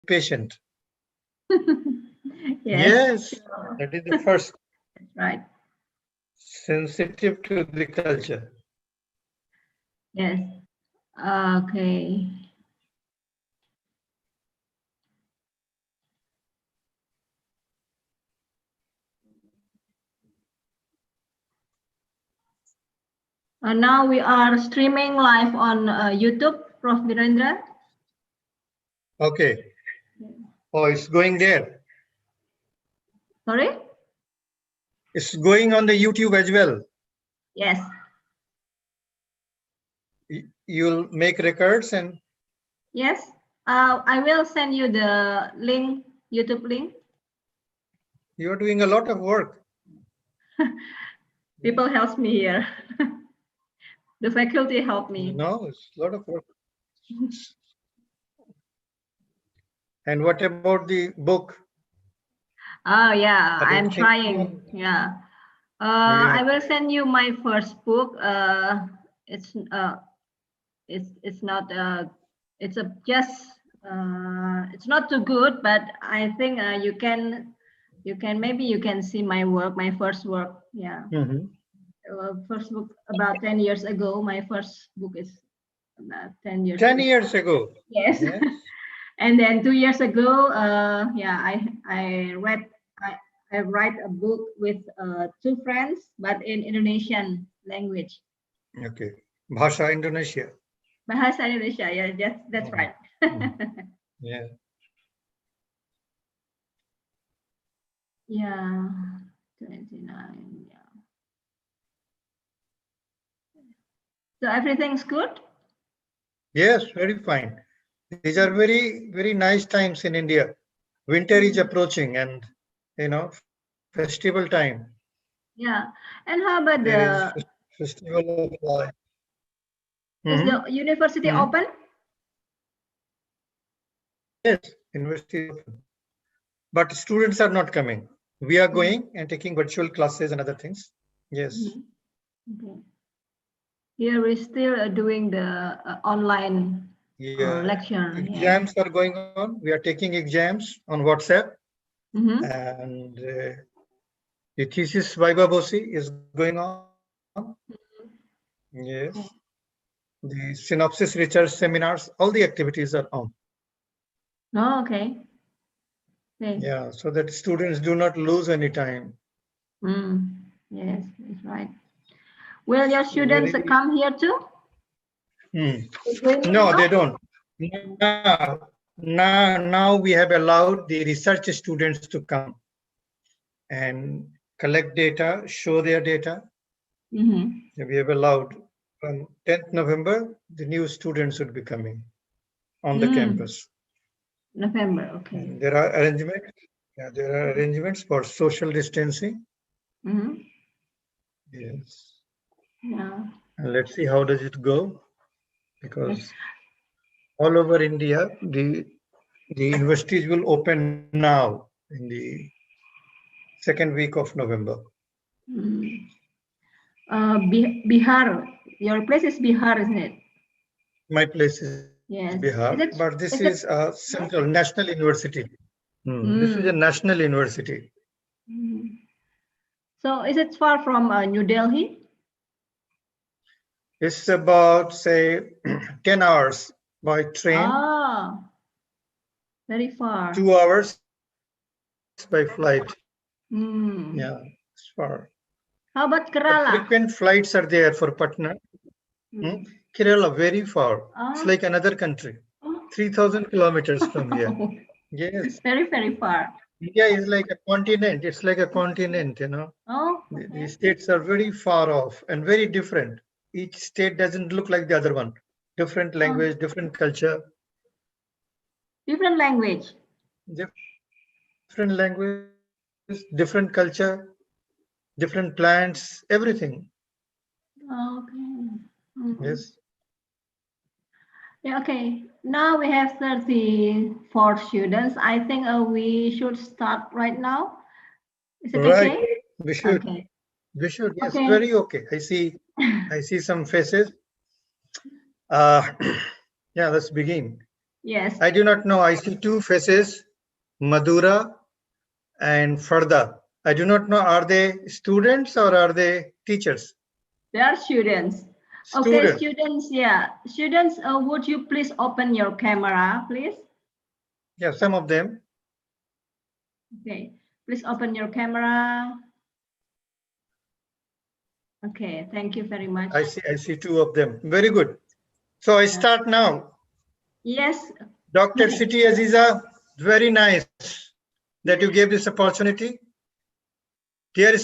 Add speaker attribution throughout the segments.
Speaker 1: patient.
Speaker 2: Yes,
Speaker 1: Yes,
Speaker 2: sure.
Speaker 1: that is the first.
Speaker 2: Right.
Speaker 1: Sensitive to the culture.
Speaker 2: Yes. Okay. Now we are streaming live on YouTube, Prof. Virendra.
Speaker 1: Okay. Oh, it's going there.
Speaker 2: Sorry?
Speaker 1: It's going on the YouTube as well.
Speaker 2: Yes.
Speaker 1: You'll make records and
Speaker 2: Yes. I will send you the link, YouTube link.
Speaker 1: you're doing a lot of work.
Speaker 2: People help me here. The faculty help me.
Speaker 1: No, it's a lot of work. And what about the book?
Speaker 2: Oh yeah,
Speaker 1: Are you
Speaker 2: I'm
Speaker 1: thinking
Speaker 2: trying. Yeah.
Speaker 1: Yeah.
Speaker 2: I will send you my first book. It's not it's a just it's not too good, but I think maybe you can see my work, my first work. Yeah. First book about 10 years ago. My first book is about 10 years
Speaker 1: 10
Speaker 2: ago.
Speaker 1: years ago.
Speaker 2: Yes.
Speaker 1: Yes.
Speaker 2: And then 2 years ago, yeah, I write a book with 2 friends, but in Indonesian language.
Speaker 1: Okay. Bhasha Indonesia.
Speaker 2: Bahasa Indonesia, yeah, that's right.
Speaker 1: Yeah.
Speaker 2: Yeah, 29, yeah. So everything's good?
Speaker 1: Yes, very fine. These are very, very nice times in India. Winter is approaching and, festival time.
Speaker 2: Yeah. And how about
Speaker 1: There is festival of light.
Speaker 2: is the university open?
Speaker 1: Yes, university is open. But students are not coming. We are going and taking virtual classes and other things. Yes.
Speaker 2: Okay. Here we're still doing the online lecture.
Speaker 1: Exams are going on. We are taking exams on WhatsApp. And the thesis viva voce is going on. Yes. The synopsis research seminars, all the activities are on.
Speaker 2: Oh, okay.
Speaker 1: Yeah, so that students do not lose any time.
Speaker 2: Yes, that's right. Will your students come here too?
Speaker 1: No, they don't. Now we have allowed the research students to come and collect data, show their data. We have allowed from 10th November, the new students would be coming on the campus.
Speaker 2: November, okay.
Speaker 1: And there are arrangements. Yeah, there are arrangements for social distancing. Yes.
Speaker 2: Yeah.
Speaker 1: And let's see how does it go, because all over India, the universities will open now in the second week of November.
Speaker 2: Bihar, your place is Bihar, isn't it?
Speaker 1: My place is Bihar, but this is a central national university. This is a national university.
Speaker 2: So is it far from New Delhi?
Speaker 1: It's about, say, 10 hours by train.
Speaker 2: Ah, very far.
Speaker 1: 2 hours by flight. Yeah, it's far.
Speaker 2: How about
Speaker 1: But
Speaker 2: Kerala?
Speaker 1: frequent flights are there for Patna. Kerala, very far. It's like another country. 3,000 kilometers from here. Yes.
Speaker 2: Very, very far.
Speaker 1: India is like a continent. It's like a continent,
Speaker 2: Oh, okay.
Speaker 1: The states are very far off and very different. Each state doesn't look like the other one. Different language, different culture.
Speaker 2: Different language.
Speaker 1: Different language, different culture, different plants, everything.
Speaker 2: Okay.
Speaker 1: Yes.
Speaker 2: Yeah, okay. Now we have 34 students. I think we should start right now. Is it okay?
Speaker 1: We should.
Speaker 2: Okay.
Speaker 1: We should. Yes,
Speaker 2: Okay.
Speaker 1: very okay. I see some faces. Yeah, let's begin.
Speaker 2: Yes.
Speaker 1: I do not know. I see two faces, Madhura and Farda. I do not know, are they students or are they teachers?
Speaker 2: They are students. Okay,
Speaker 1: Students.
Speaker 2: students, yeah. Students, would you please open your camera, please?
Speaker 1: Yeah, some of them.
Speaker 2: Okay, please open your camera. Okay, thank you very much.
Speaker 1: I see two of them. Very good. So I start now.
Speaker 2: Yes.
Speaker 1: Dr. Siti Aziza, very nice that you gave this opportunity. Dear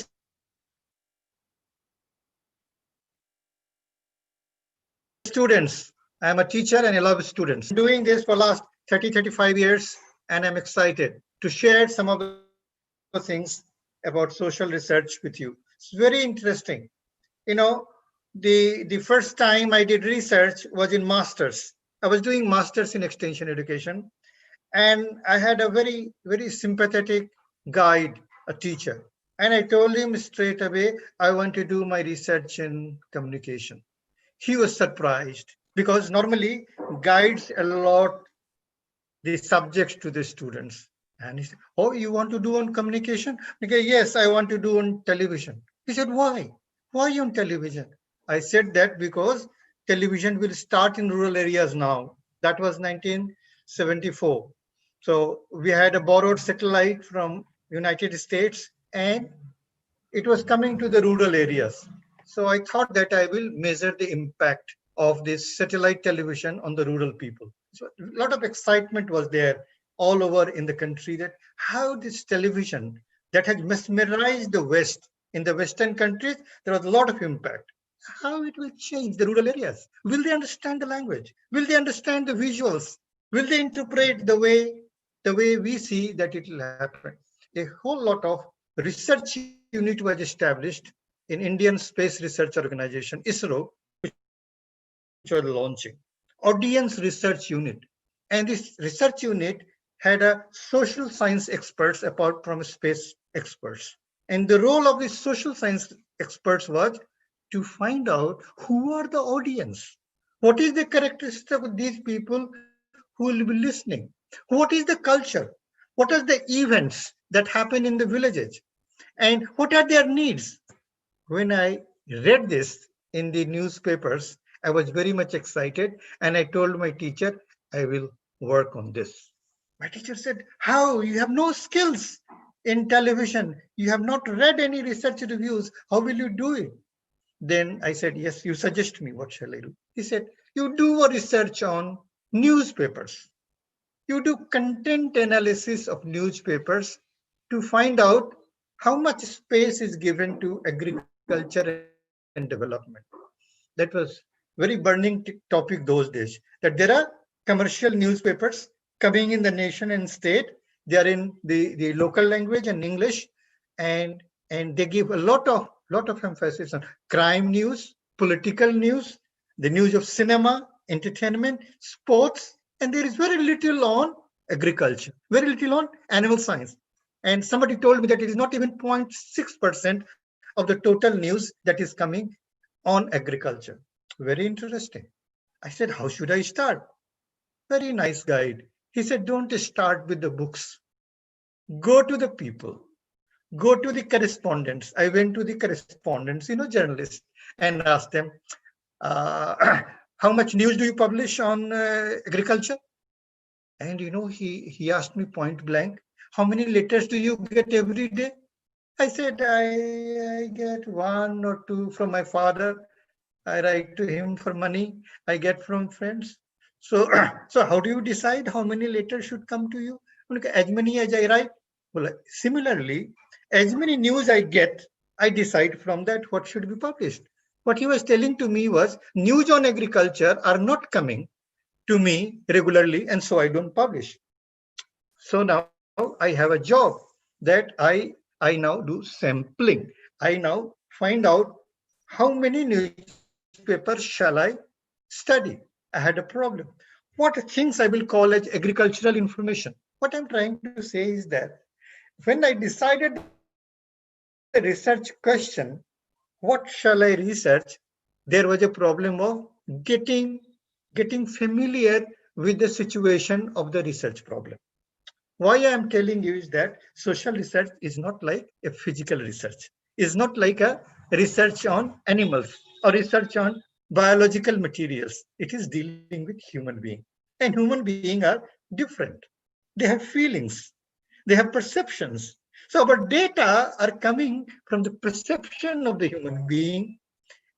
Speaker 1: students, I am a teacher and I love students. I'm doing this for last 35 years, and I'm excited to share some of the things about social research with you. It's very interesting. You know, the first time I did research was in masters. I was doing masters in extension education, and I had a very sympathetic guide, a teacher, and I told him straight away I want to do my research in communication. He was surprised because normally guides allot the subjects to the students. And he said, "Oh, you want to do on communication?" Okay, yes, I want to do on television. He said, "Why? Why on television?" I said that because television will start in rural areas now. That was 1974. So we had a borrowed satellite from United States, and it was coming to the rural areas. So I thought that I will measure the impact of this satellite television on the rural people. So a lot of excitement was there all over in the country that how this television that has mesmerized the West, in the Western countries, there was a lot of impact. How it will change the rural areas? Will they understand the language? Will they understand the visuals? Will they interpret the way we see that it will happen? A whole lot of research unit was established in Indian Space Research Organization, ISRO, which was launching. Audience Research Unit. And this research unit had a social science experts apart from space experts. And the role of these social science experts was to find out who are the audience. What is the characteristic of these people who will be listening? What is the culture? What are the events that happen in the villages? And what are their needs? When I read this in the newspapers, I was very much excited and I told my teacher, I will work on this. My teacher said, "How? You have no skills in television. You have not read any research reviews. How will you do it?" Then I said, "Yes, you suggest me. What shall I do?" He said, "You do a research on newspapers. You do content analysis of newspapers to find out how much space is given to agriculture and development." That was very burning topic those days, that there are commercial newspapers coming in the nation and state. They are in the local language and English, and they give a lot of emphasis on crime news, political news, the news of cinema, entertainment, sports, and there is very little on agriculture, very little on animal science. And somebody told me that it is not even 0.6% of the total news that is coming on agriculture. Very interesting. I said, "How should I start?" Very nice guide. He said, "Don't start with the books. Go to the people. Go to the correspondents." I went to the correspondents, journalists, and asked them, "How much news do you publish on agriculture?" And he asked me point blank, "How many letters do you get every day?" I said, I get one or two from my father. I write to him for money. I get from friends. So, so how do you decide how many letters should come to you? As many as I write. Well, similarly, as many news I get, I decide from that what should be published. What he was telling to me was news on agriculture are not coming to me regularly, and so I don't publish. So now I have a job that I now do sampling. I now find out how many newspapers shall I study. I had a problem. What things I will call as agricultural information? What I'm trying to say is that when I decided the research question, what shall I research, there was a problem of getting familiar with the with the situation of the research problem. Why I am telling you is that social research is not like a physical research. It's not like a research on animals or research on biological materials. It is dealing with human being. And human beings are different. They have feelings. They have perceptions. So our data are coming from the perception of the human being,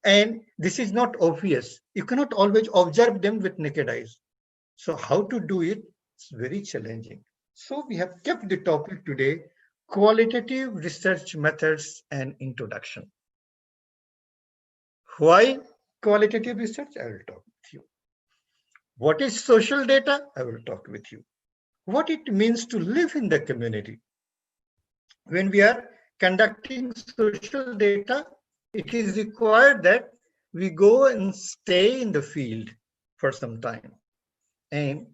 Speaker 1: and this is not obvious. You cannot always observe them with naked eyes. So how to do it? It's very challenging. So we have kept the topic today, qualitative research methods and introduction. Why qualitative research? I will talk with you. What is social data? I will talk with you. What it means to live in the community. When we are conducting social data, it is required that we go and stay in the field for some time. And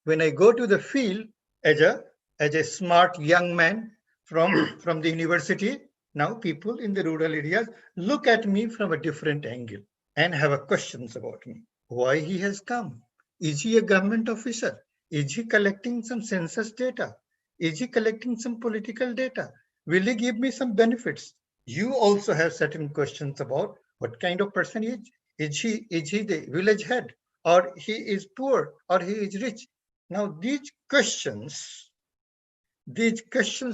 Speaker 1: when I go to the field as a smart young man from the university, now people in the rural areas look at me from a different angle and have a questions about me. Why he has come? Is he a government officer? Is he collecting some census data? Is he collecting some political data? Will he give me some benefits? You also have certain questions about what kind of person he is. Is he the village head? Or he is poor, or he is rich. Now, these questions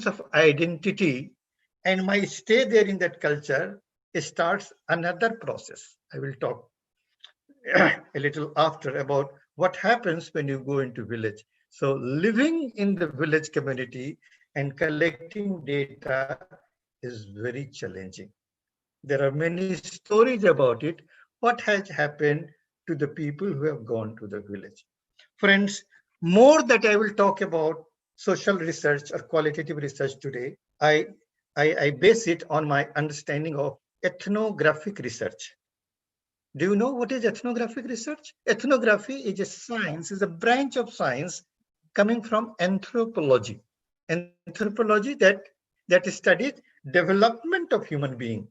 Speaker 1: of identity and my stay there in that culture starts another process. I will talk a little after about what happens when you go into village. So living in the village community and collecting data is very challenging. There are many stories about it. What has happened to the people who have gone to the village? Friends, more that I will talk about social research or qualitative research today, I base it on my understanding of ethnographic research. Do you know what is ethnographic research? Ethnography is a science, is a branch of science coming from anthropology. Anthropology that studies development of human being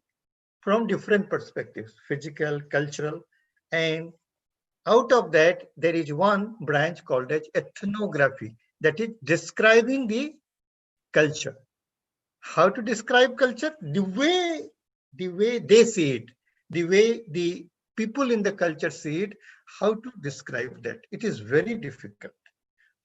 Speaker 1: from different perspectives, physical, cultural, and out of that, there is one branch called as ethnography that is describing the culture. How to describe culture? The way they see it, the way the people in the culture see it, how to describe that. It is very difficult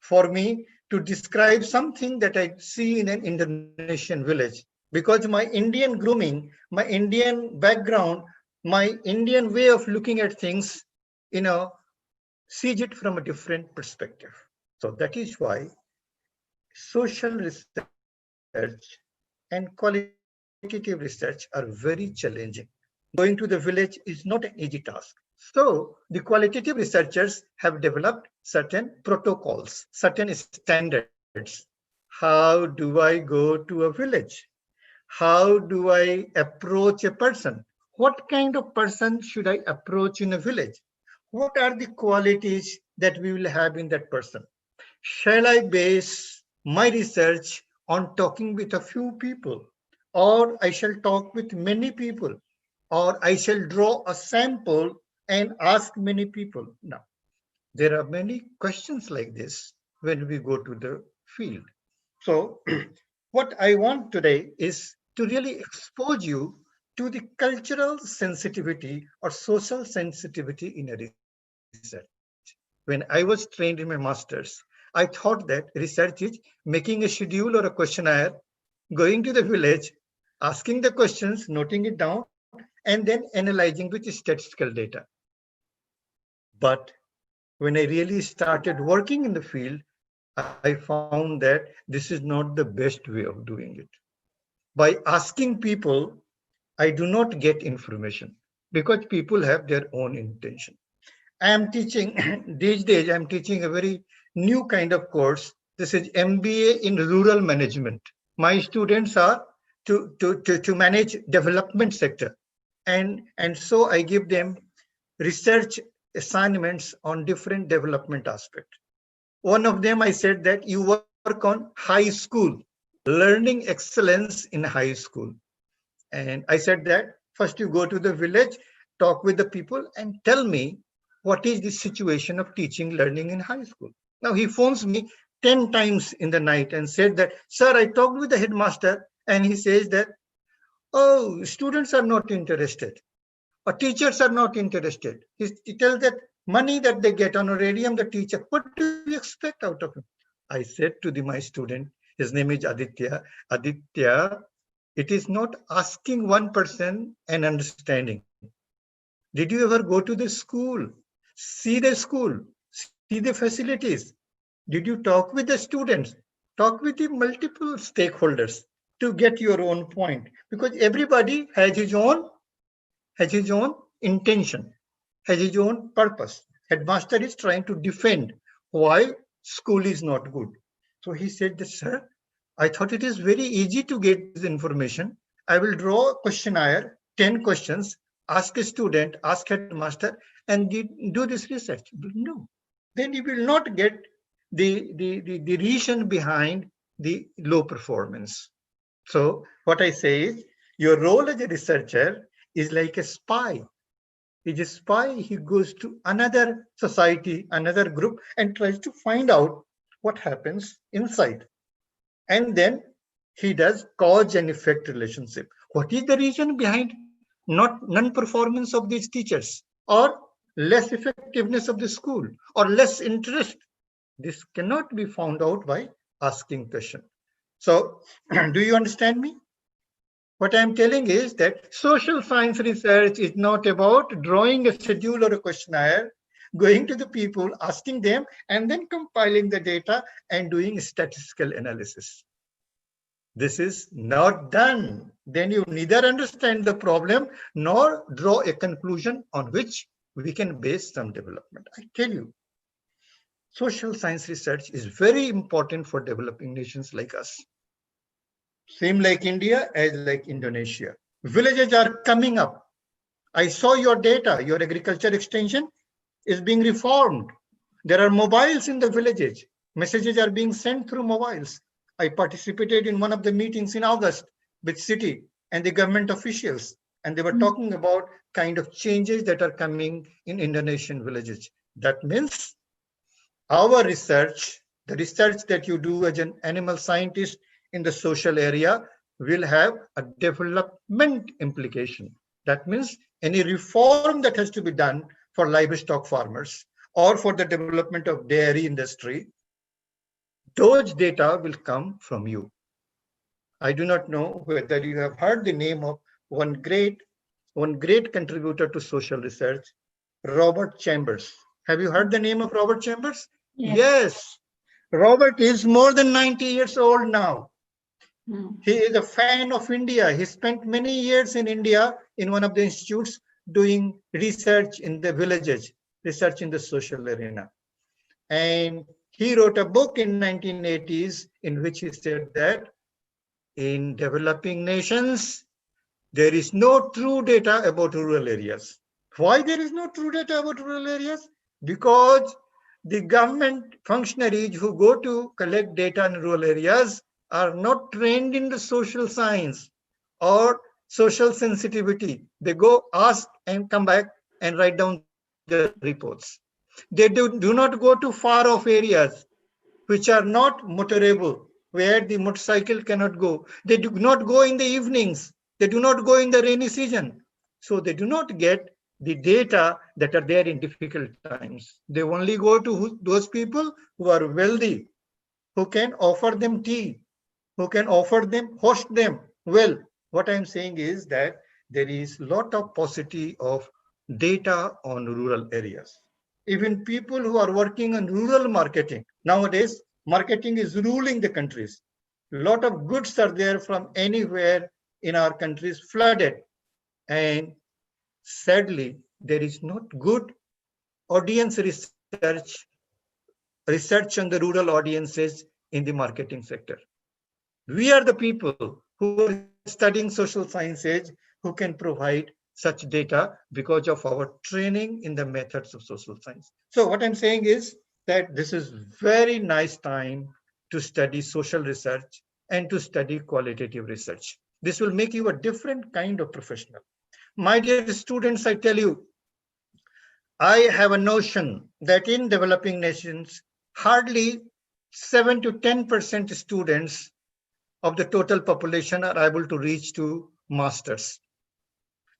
Speaker 1: for me to describe something that I see in an Indonesian village because my Indian grooming, my Indian background, my Indian way of looking at things, sees it from a different perspective. So that is why social research and qualitative research are very challenging. Going to the village is not an easy task. So the qualitative researchers have developed certain protocols, certain standards. How do I go to a village? How do I approach a person? What kind of person should I approach in a village? What are the qualities that we will have in that person? Shall I base my research on talking with a few people? Or I shall talk with many people? Or I shall draw a sample and ask many people? Now, there are many questions like this when we go to the field. So, what I want today is to really expose you to the cultural sensitivity or social sensitivity in a research. When I was trained in my master's, I thought that research is making a schedule or a questionnaire, going to the village, asking the questions, noting it down, and then analyzing with statistical data. But when I really started working in the field, I found that this is not the best way of doing it. By asking people, I do not get information because people have their own intention. I am teaching, these days, I'm teaching a very new kind of course. This is MBA in Rural Management. My students are to manage development sector. And so I give them research assignments on different development aspects. One of them, I said that you work on high school, learning excellence in high school. And I said that first you go to the village, talk with the people and tell me what is the situation of teaching, learning in high school. Now he phones me 10 times in the night and said that, sir, I talked with the headmaster and he says that, oh, students are not interested or teachers are not interested. He tells that money that they get honorarium, the teacher, what do you expect out of him? I said to my student, his name is Aditya, Aditya, it is not asking one person and understanding. Did you ever go to the school, see the school, see the facilities? Did you talk with the students? Talk with the multiple stakeholders to get your own point, because everybody has his own intention, has his own purpose. Headmaster is trying to defend why school is not good. So he said that, sir, I thought it is very easy to get this information. I will draw a questionnaire, 10 questions, ask a student, ask headmaster, and do this research. No, then you will not get the reason behind the low performance. So what I say is, your role as a researcher is like a spy. He's a spy. He goes to another society, another group, and tries to find out what happens inside. And then he does cause and effect relationship. What is the reason behind non-performance of these teachers, or less effectiveness of the school, or less interest? This cannot be found out by asking question. So do you understand me? What I'm telling is that social science research is not about drawing a schedule or a questionnaire, going to the people, asking them, and then compiling the data and doing statistical analysis. This is not done. Then you neither understand the problem nor draw a conclusion on which we can base some development. I tell you, social science research is very important for developing nations like us. Same like India as like Indonesia. Villages are coming up. I saw your data, your agriculture extension is being reformed. There are mobiles in the villages. Messages are being sent through mobiles. I participated in one of the meetings in August with city and the government officials, and they were talking about kind of changes that are coming in Indonesian villages. That means our research, the research that you do as an animal scientist in the social area, will have a development implication. That means any reform that has to be done for livestock farmers or for the development of dairy industry, those data will come from you. I do not know whether you have heard the name of one great contributor to social research, Robert Chambers. Have you heard the name of Robert Chambers? Yes. Robert is more than 90 years old now. He is a fan of India. He spent many years in India in one of the institutes doing research in the villages, research in the social arena. And he wrote a book in 1980s in which he said that in developing nations, there is no true data about rural areas. Why there is no true data about rural areas? Because the government functionaries who go to collect data in rural areas are not trained in the social science or social sensitivity. They go ask and come back and write down the reports. They do not go to far off areas which are not motorable, where the motorcycle cannot go. They do not go in the evenings. They do not go in the rainy season. So they do not get the data that are there in difficult times. They only go to those people who are wealthy, who can offer them tea, who can offer them, host them. Well, what I'm saying is that there is a lot of paucity of data on rural areas. Even people who are working on rural marketing, nowadays, marketing is ruling the countries. A lot of goods are there from anywhere in our countries flooded. And sadly, there is not good audience research on the rural audiences in the marketing sector. We are the people who are studying social sciences who can provide such data because of our training in the methods of social science. So what I'm saying is that this is very nice time to study social research and to study qualitative research. This will make you a different kind of professional. My dear students, I tell you, I have a notion that in developing nations, hardly 7 to 10% students of the total population are able to reach to masters.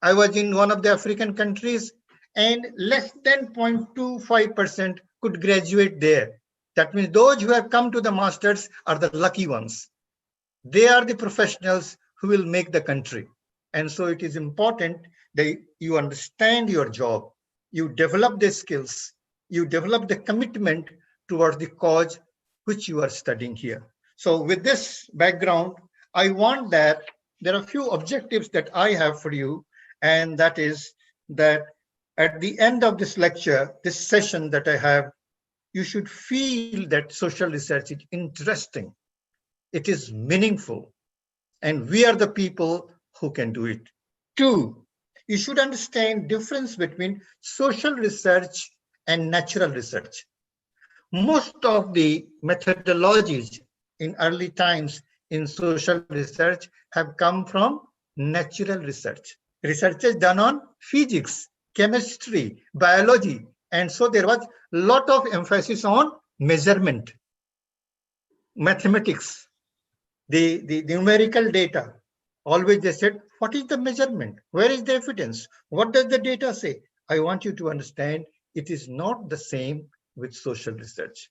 Speaker 1: I was in one of the African countries and less than 0.25% could graduate there. That means those who have come to the masters are the lucky ones. They are the professionals who will make the country. And so it is important that you understand your job, you develop the skills, you develop the commitment towards the cause which you are studying here. So with this background, I want that there are a few objectives that I have for you, and that is that at the end of this lecture, this session that I have, you should feel that social research is interesting, it is meaningful, and we are the people who can do it. Two, you should understand difference between social research and natural research. Most of the methodologies in early times in social research have come from natural research. Researches done on physics, chemistry, biology, and so there was a lot of emphasis on measurement, mathematics, the numerical data. Always they said, what is the measurement? Where is the evidence? What does the data say? I want you to understand it is not the same with social research.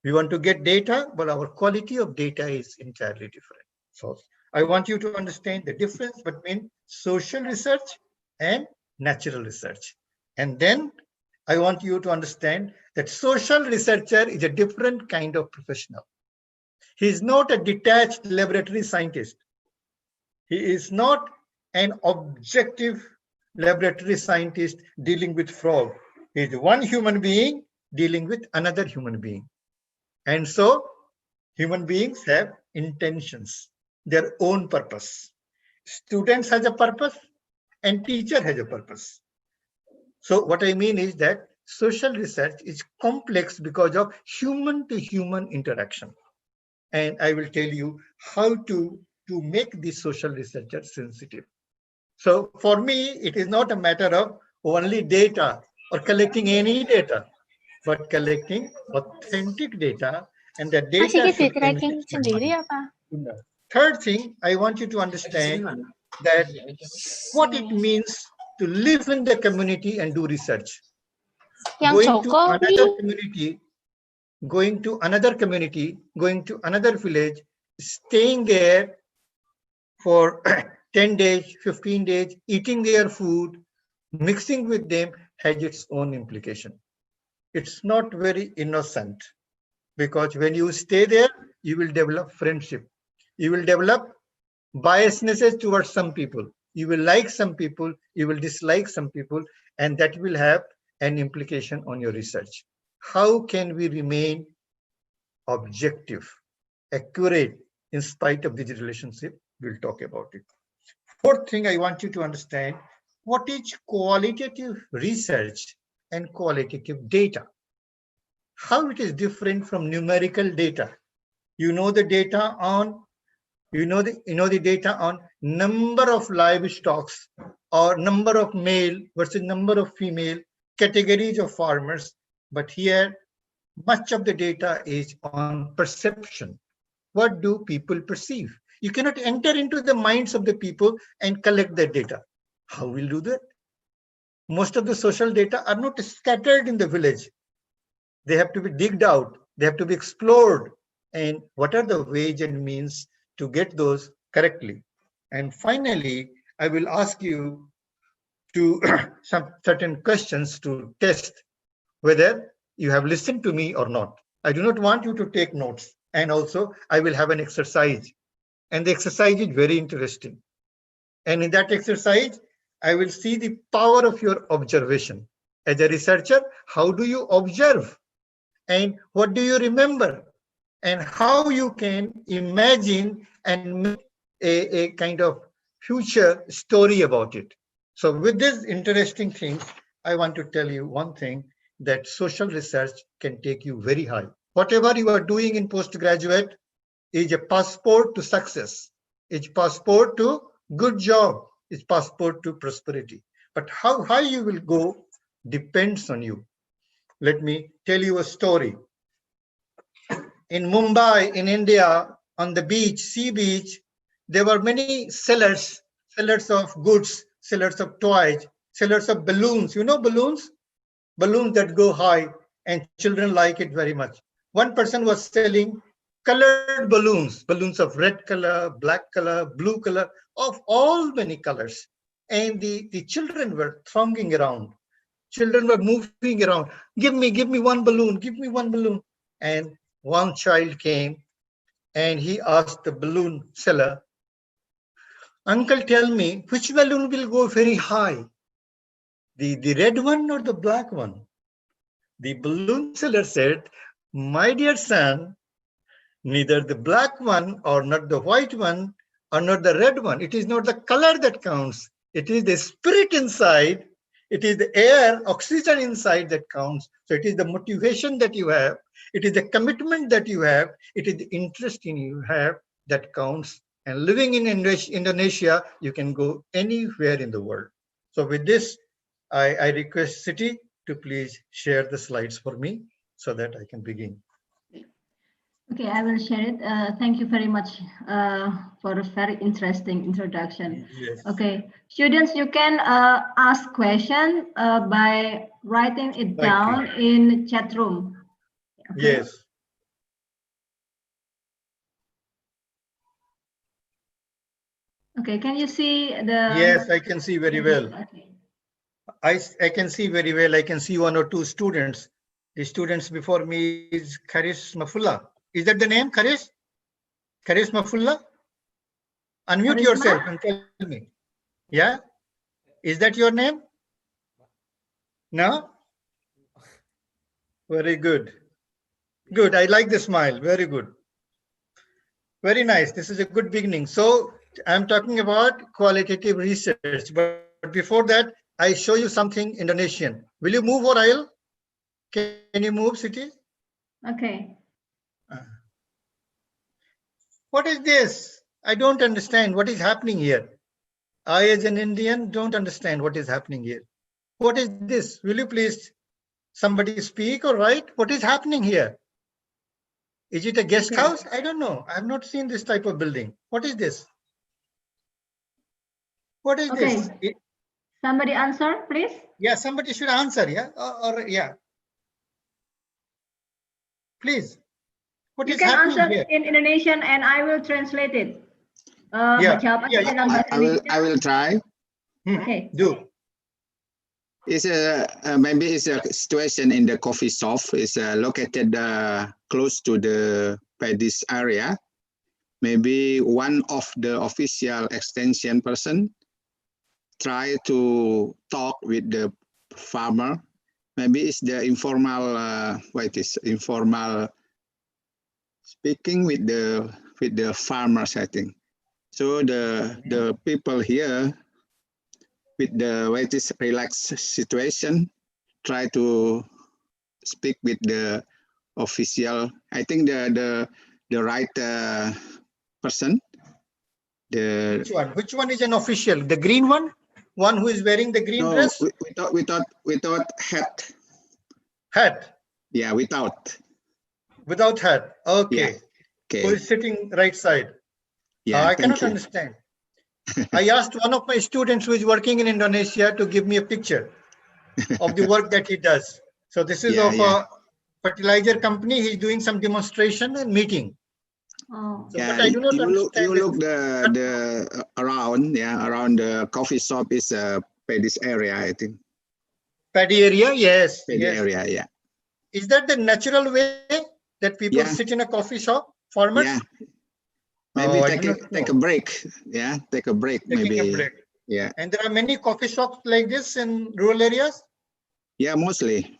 Speaker 1: We want to get data, but our quality of data is entirely different. So I want you to understand the difference between social research and natural research. And then I want you to understand that social researcher is a different kind of professional. He is not a detached laboratory scientist. He is not an objective laboratory scientist dealing with frog. He is one human being dealing with another human being. And so human beings have intentions, their own purpose. Students has a purpose and teacher has a purpose. So what I mean is that social research is complex because of human to human interaction. And I will tell you how to make the social researcher sensitive. So for me, it is not a matter of only data or collecting any data, but collecting authentic data, and the data should enrich my mind. Third thing, I want you to understand that what it means to live in the community and do research. Going to another community, going to another village, staying there for 10 days, 15 days, eating their food, mixing with them has its own implication. It's not very innocent, because when you stay there, you will develop friendship. You will develop biasnesses towards some people. You will like some people, you will dislike some people, and that will have an implication on your research. How can we remain objective, accurate in spite of this relationship? We'll talk about it. Fourth thing I want you to understand, what is qualitative research and qualitative data? How it is different from numerical data. You know the data on the data on number of livestock or number of male versus number of female, categories of farmers, but here much of the data is on perception. What do people perceive? You cannot enter into the minds of the people and collect that data. How will you do that? Most of the social data are not scattered in the village. They have to be digged out. They have to be explored. And what are the ways and means to get those correctly? And finally, I will ask you to some certain questions to test whether you have listened to me or not. I do not want you to take notes. And also, I will have an exercise. And the exercise is very interesting. And in that exercise, I will see the power of your observation. As a researcher, how do you observe? And what do you remember? And how you can imagine and make a kind of future story about it. So with this interesting things, I want to tell you one thing, that social research can take you very high. Whatever you are doing in postgraduate is a passport to success. It's passport to good job. It's passport to prosperity. But how high you will go depends on you. Let me tell you a story. In Mumbai, in India, on the beach, sea beach, there were many sellers of goods, sellers of toys, sellers of balloons. You know balloons? Balloons that go high, and children like it very much. One person was selling colored balloons of red color, black color, blue color, of all many colors. And the children were thronging around. Children were moving around. Give me one balloon, give me one balloon. And one child came and he asked the balloon seller, Uncle, tell me, which balloon will go very high? The red one or the black one? The balloon seller said, my dear son, neither the black one or not the white one or not the red one. It is not the color that counts. It is the spirit inside. It is the air, oxygen inside that counts. So it is the motivation that you have. It is the commitment that you have. It is the interest in you have that counts. And living in Indonesia, you can go anywhere in the world. So with this, I request Siti to please share the slides for me so that I can begin.
Speaker 2: Okay, I will share it. Thank you very much for a very interesting introduction.
Speaker 1: Yes.
Speaker 2: Okay, students, you can ask question by writing it down in chat room. Okay?
Speaker 1: Yes.
Speaker 2: Okay, can you see the?
Speaker 1: Yes, I can see very well.
Speaker 2: Okay.
Speaker 1: I can see very well. I can see one or two students. The students before me is Karis Mafulla. Is that the name, Karis? Karis Mafulla? Unmute yourself and tell me. Yeah? Is that your name? No? Very good. Good. I like the smile. Very good. Very nice. This is a good beginning. So I'm talking about qualitative research. But before that, I show you something Indonesian. Will you move or I'll? Can you move, Siti?
Speaker 2: Okay.
Speaker 1: What is this? I don't understand what is happening here. I, as an Indian, don't understand what is happening here. What is this? Will you please somebody speak or write? What is happening here? Is it a guest house? I don't know. I have not seen this type of building. What is this? What is this?
Speaker 2: Somebody answer, please.
Speaker 1: Yeah, somebody should answer. Yeah, or yeah. Please. What
Speaker 2: you
Speaker 1: is
Speaker 2: can
Speaker 1: happening
Speaker 2: answer
Speaker 1: here?
Speaker 2: in Indonesian, and I will translate it.
Speaker 1: I
Speaker 3: will try.
Speaker 2: Okay.
Speaker 1: Do.
Speaker 3: It's maybe it's a situation in the coffee shop. It's located close to the Paddy's area. Maybe one of the official extension person try to talk with the farmer. Maybe it's the informal informal speaking with the farmers, I think. So the people here with the relaxed situation try to speak with the official. I think the right person.
Speaker 1: Which one is an official? The green one? One who is wearing the green dress?
Speaker 3: Without hat.
Speaker 1: Hat?
Speaker 3: Yeah, without.
Speaker 1: Without hat. Okay.
Speaker 3: Yeah. Okay.
Speaker 1: Who is sitting right side?
Speaker 3: Yeah,
Speaker 1: I cannot understand. I asked one of my students who is working in Indonesia to give me a picture of the work that he does. So this is of a fertilizer company. He's doing some demonstration and meeting.
Speaker 2: Oh.
Speaker 1: So, but I do not understand.
Speaker 3: You look the around the coffee shop is Paddy's area, I think.
Speaker 1: Paddy area, yes.
Speaker 3: Paddy area, yeah.
Speaker 1: Is that the natural way that people sit in a coffee shop, farmers?
Speaker 3: Yeah. Maybe take a break. Yeah, take a break.
Speaker 1: Taking a break.
Speaker 3: Yeah.
Speaker 1: And there are many coffee shops like this in rural areas?
Speaker 3: Yeah, mostly.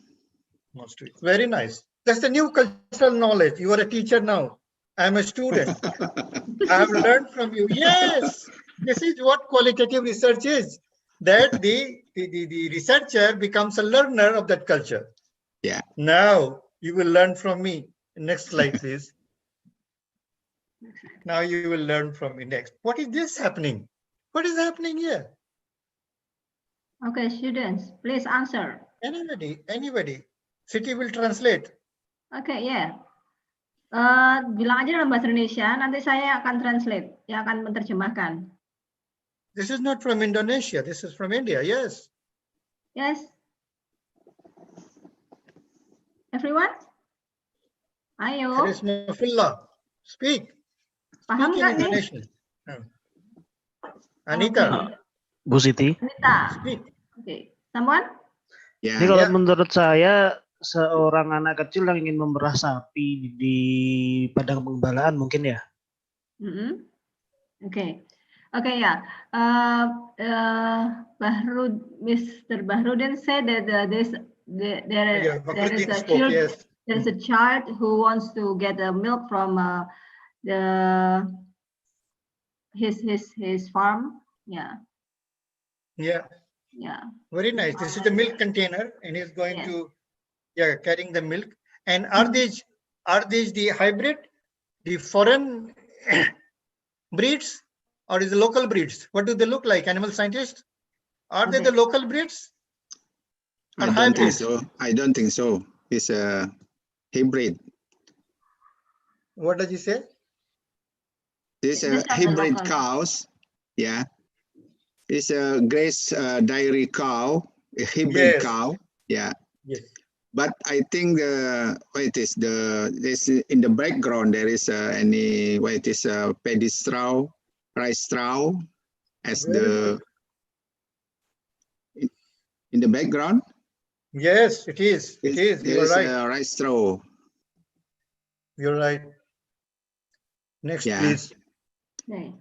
Speaker 1: Mostly. Very nice. That's the new cultural knowledge. You are a teacher now. I'm a student. I have learned from you. Yes, this is what qualitative research is. That the researcher becomes a learner of that culture.
Speaker 3: Yeah.
Speaker 1: Now you will learn from me. Next slide, please. Now you will learn from me next. What is this happening? What is happening here?
Speaker 2: Okay, students, please answer.
Speaker 1: Anybody. Siti will translate.
Speaker 2: Okay, yeah. Bilang aja dalam bahasa Indonesia, nanti saya akan translate, yang akan menerjemahkan.
Speaker 1: This is not from Indonesia. This is from India. Yes.
Speaker 2: Yes. Everyone? Ayo.
Speaker 1: Harismafullah. Speak.
Speaker 2: Paham
Speaker 1: Speak in
Speaker 2: nggak nih?
Speaker 1: Indonesian. Anita.
Speaker 2: Okay.
Speaker 4: Bu Siti.
Speaker 2: Anita.
Speaker 1: Speak.
Speaker 2: Okay. Someone?
Speaker 3: Yeah.
Speaker 4: Ini kalau menurut saya seorang anak kecil yang ingin memerah sapi di padang penggembalaan mungkin ya.
Speaker 2: Okay. Okay, yeah. Mr. Bahrudin said that there is a child.
Speaker 1: Yes.
Speaker 2: There's a child who wants to get the milk from his farm. Yeah.
Speaker 1: Yeah.
Speaker 2: Yeah.
Speaker 1: Very nice. This is the milk container, and he's going to carrying the milk. And are these the hybrid, the foreign breeds, or is the local breeds? What do they look like, animal scientists? Are they the local breeds?
Speaker 3: I don't think so. I don't think so. It's a hybrid.
Speaker 1: What does he say?
Speaker 3: This hybrid cows. Yeah. It's a grass dairy cow, a hybrid cow. Yeah.
Speaker 1: Yes.
Speaker 3: But I think this in the background there is paddy straw, rice straw as in the background.
Speaker 1: Yes, it is. It is. You're right.
Speaker 3: Rice straw.
Speaker 1: You're right. Next, please.
Speaker 2: Okay.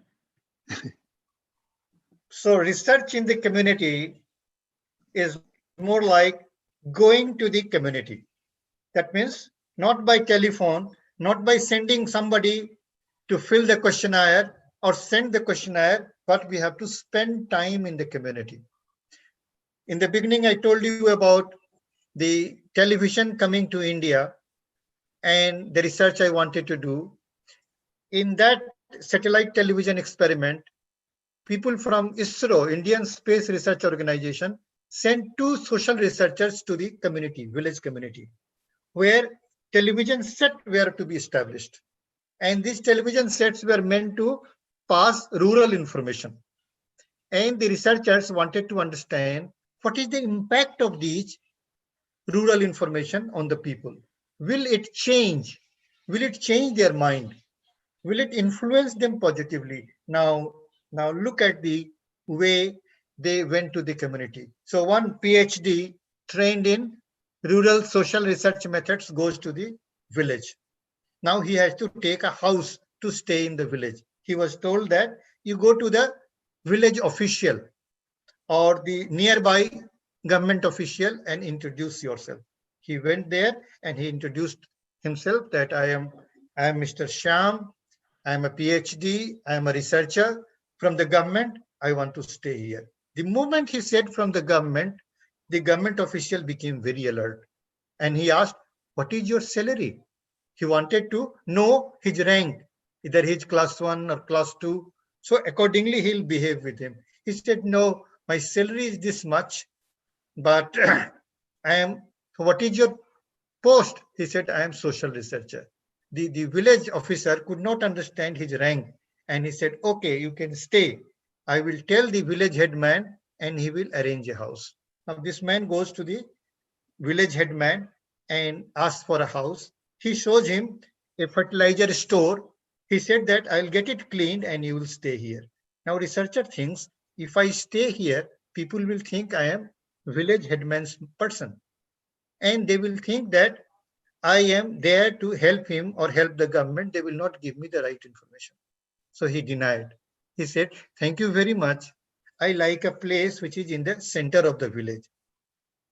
Speaker 1: So research in the community is more like going to the community. That means not by telephone, not by sending somebody to fill the questionnaire or send the questionnaire, but we have to spend time in the community. In the beginning, I told you about the television coming to India and the research I wanted to do. In that satellite television experiment, people from ISRO, Indian Space Research Organization, sent 2 social researchers to the community, village community, where television sets were to be established. And these television sets were meant to pass rural information. And the researchers wanted to understand what is the impact of these rural information on the people. Will it change? Will it change their mind? Will it influence them positively? Now look at the way they went to the community. So one PhD trained in rural social research methods goes to the village. Now he has to take a house to stay in the village. He was told that you go to the village official or the nearby government official and introduce yourself. He went there and he introduced himself that I am Mr. Shyam. I am a PhD. I am a researcher from the government. I want to stay here. The moment he said from the government official became very alert. And he asked, what is your salary? He wanted to know his rank, either his class 1 or class 2. So accordingly, he'll behave with him. He said, no, my salary is this much, but what is your post? He said, I am social researcher. The village officer could not understand his rank. And he said, okay, you can stay. I will tell the village headman and he will arrange a house. Now this man goes to the village headman and asks for a house. He shows him a fertilizer store. He said that I'll get it cleaned and you will stay here. Now researcher thinks if I stay here, people will think I am village headman's person. And they will think that I am there to help him or help the government. They will not give me the right information. So he denied. He said, thank you very much. I like a place which is in the center of the village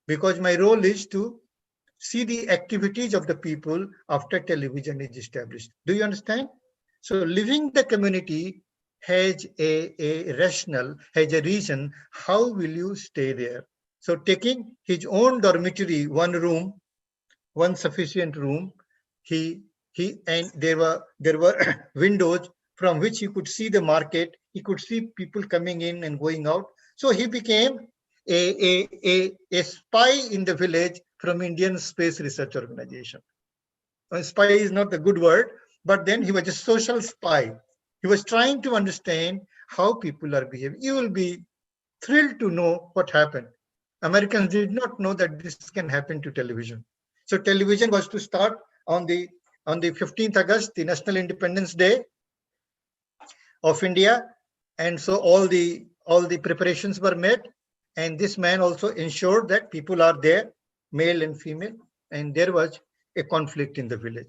Speaker 1: because my role is to see the activities of the people after television is established. Do you understand? So living the community has a rationale, has a reason. How will you stay there? So taking his own dormitory, one room, one sufficient room, and there were windows from which he could see the market. He could see people coming in and going out. So he became a spy in the village from Indian Space Research Organization. Spy is not the good word, but then he was a social spy. He was trying to understand how people are behaving. You will be thrilled to know what happened. Americans did not know that this can happen to television. So television was to start on the 15th August, the National Independence Day of India, and so all the preparations were made, and this man also ensured that people are there, male and female, and there was a conflict in the village.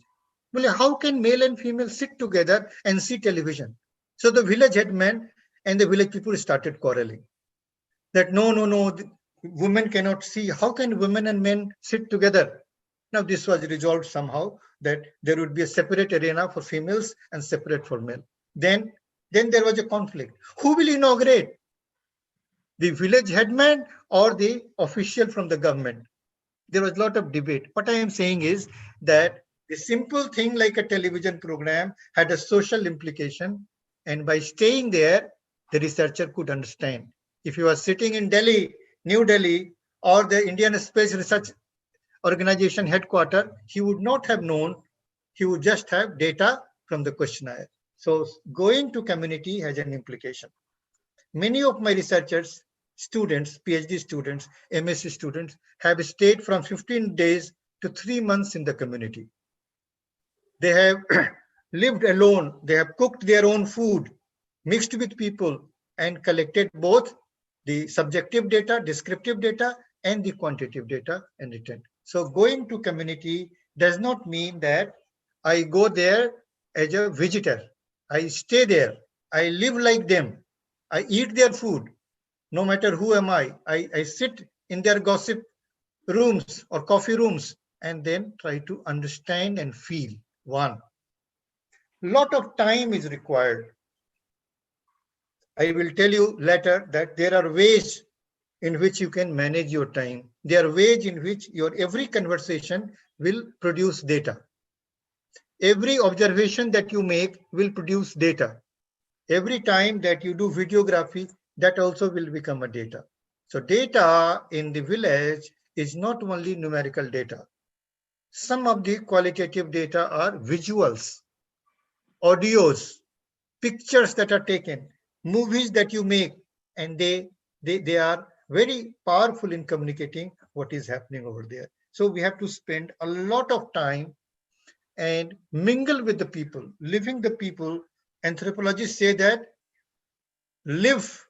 Speaker 1: Well, how can male and female sit together and see television? So the village headman and the village people started quarreling. That no, women cannot see. How can women and men sit together? Now this was resolved somehow that there would be a separate arena for females and separate for male. Then there was a conflict. Who will inaugurate? The village headman or the official from the government? There was a lot of debate. What I am saying is that the simple thing like a television program had a social implication, and by staying there, the researcher could understand. If you are sitting in Delhi, New Delhi, or the Indian Space Research Organization headquarters, he would not have known. He would just have data from the questionnaire. So going to community has an implication. Many of my researchers, students, PhD students, MSc students have stayed from 15 days to 3 months in the community. They have lived alone. They have cooked their own food, mixed with people, and collected both the subjective data, descriptive data, and the quantitative data and returned. So going to community does not mean that I go there as a visitor. I stay there. I live like them. I eat their food. No matter who am I sit in their gossip rooms or coffee rooms and then try to understand and feel. One. Lot of time is required. I will tell you later that there are ways in which you can manage your time. There are ways in which your every conversation will produce data. Every observation that you make will produce data. Every time that you do videography, that also will become a data. So data in the village is not only numerical data. Some of the qualitative data are visuals, audios, pictures that are taken, movies that you make, and they are very powerful in communicating what is happening over there. So we have to spend a lot of time and mingle with the people, living the people. Anthropologists say that live,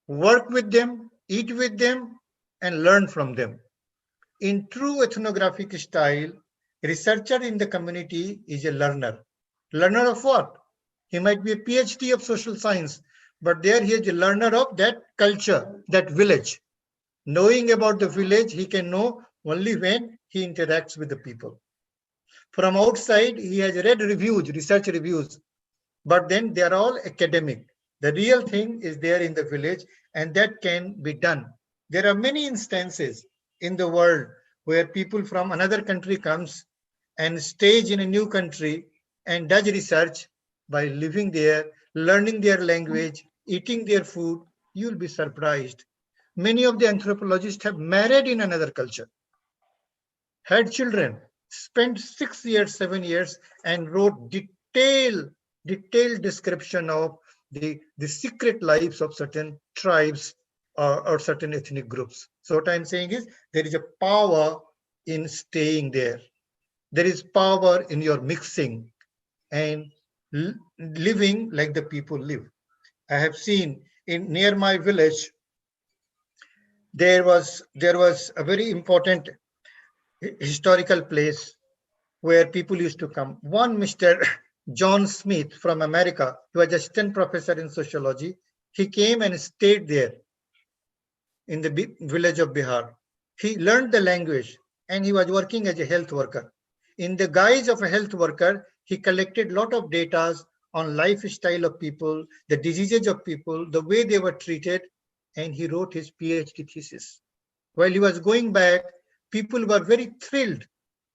Speaker 1: work with them, eat with them, and learn from them. In true ethnographic style, researcher in the community is a learner. Learner of what? He might be a PhD of social science, but there he is a learner of that culture, that village. Knowing about the village, he can know only when he interacts with the people. From outside, he has read reviews, research reviews, but then they are all academic. The real thing is there in the village, and that can be done. There are many instances in the world where people from another country comes and stays in a new country and does research by living there, learning their language, eating their food. You'll be surprised. Many of the anthropologists have married in another culture, had children, spent 6 years, 7 years, and wrote detailed description of the secret lives of certain tribes or certain ethnic groups. So what I'm saying is there is a power in staying there. There is power in your mixing and living like the people live. I have seen near my village, there was a very important historical place where people used to come. One Mr. John Smith from America, who was assistant professor in sociology, he came and stayed there in the village of Bihar. He learned the language and he was working as a health worker. In the guise of a health worker, he collected a lot of data on lifestyle of people, the diseases of people, the way they were treated, and he wrote his PhD thesis. While he was going back, people were very thrilled.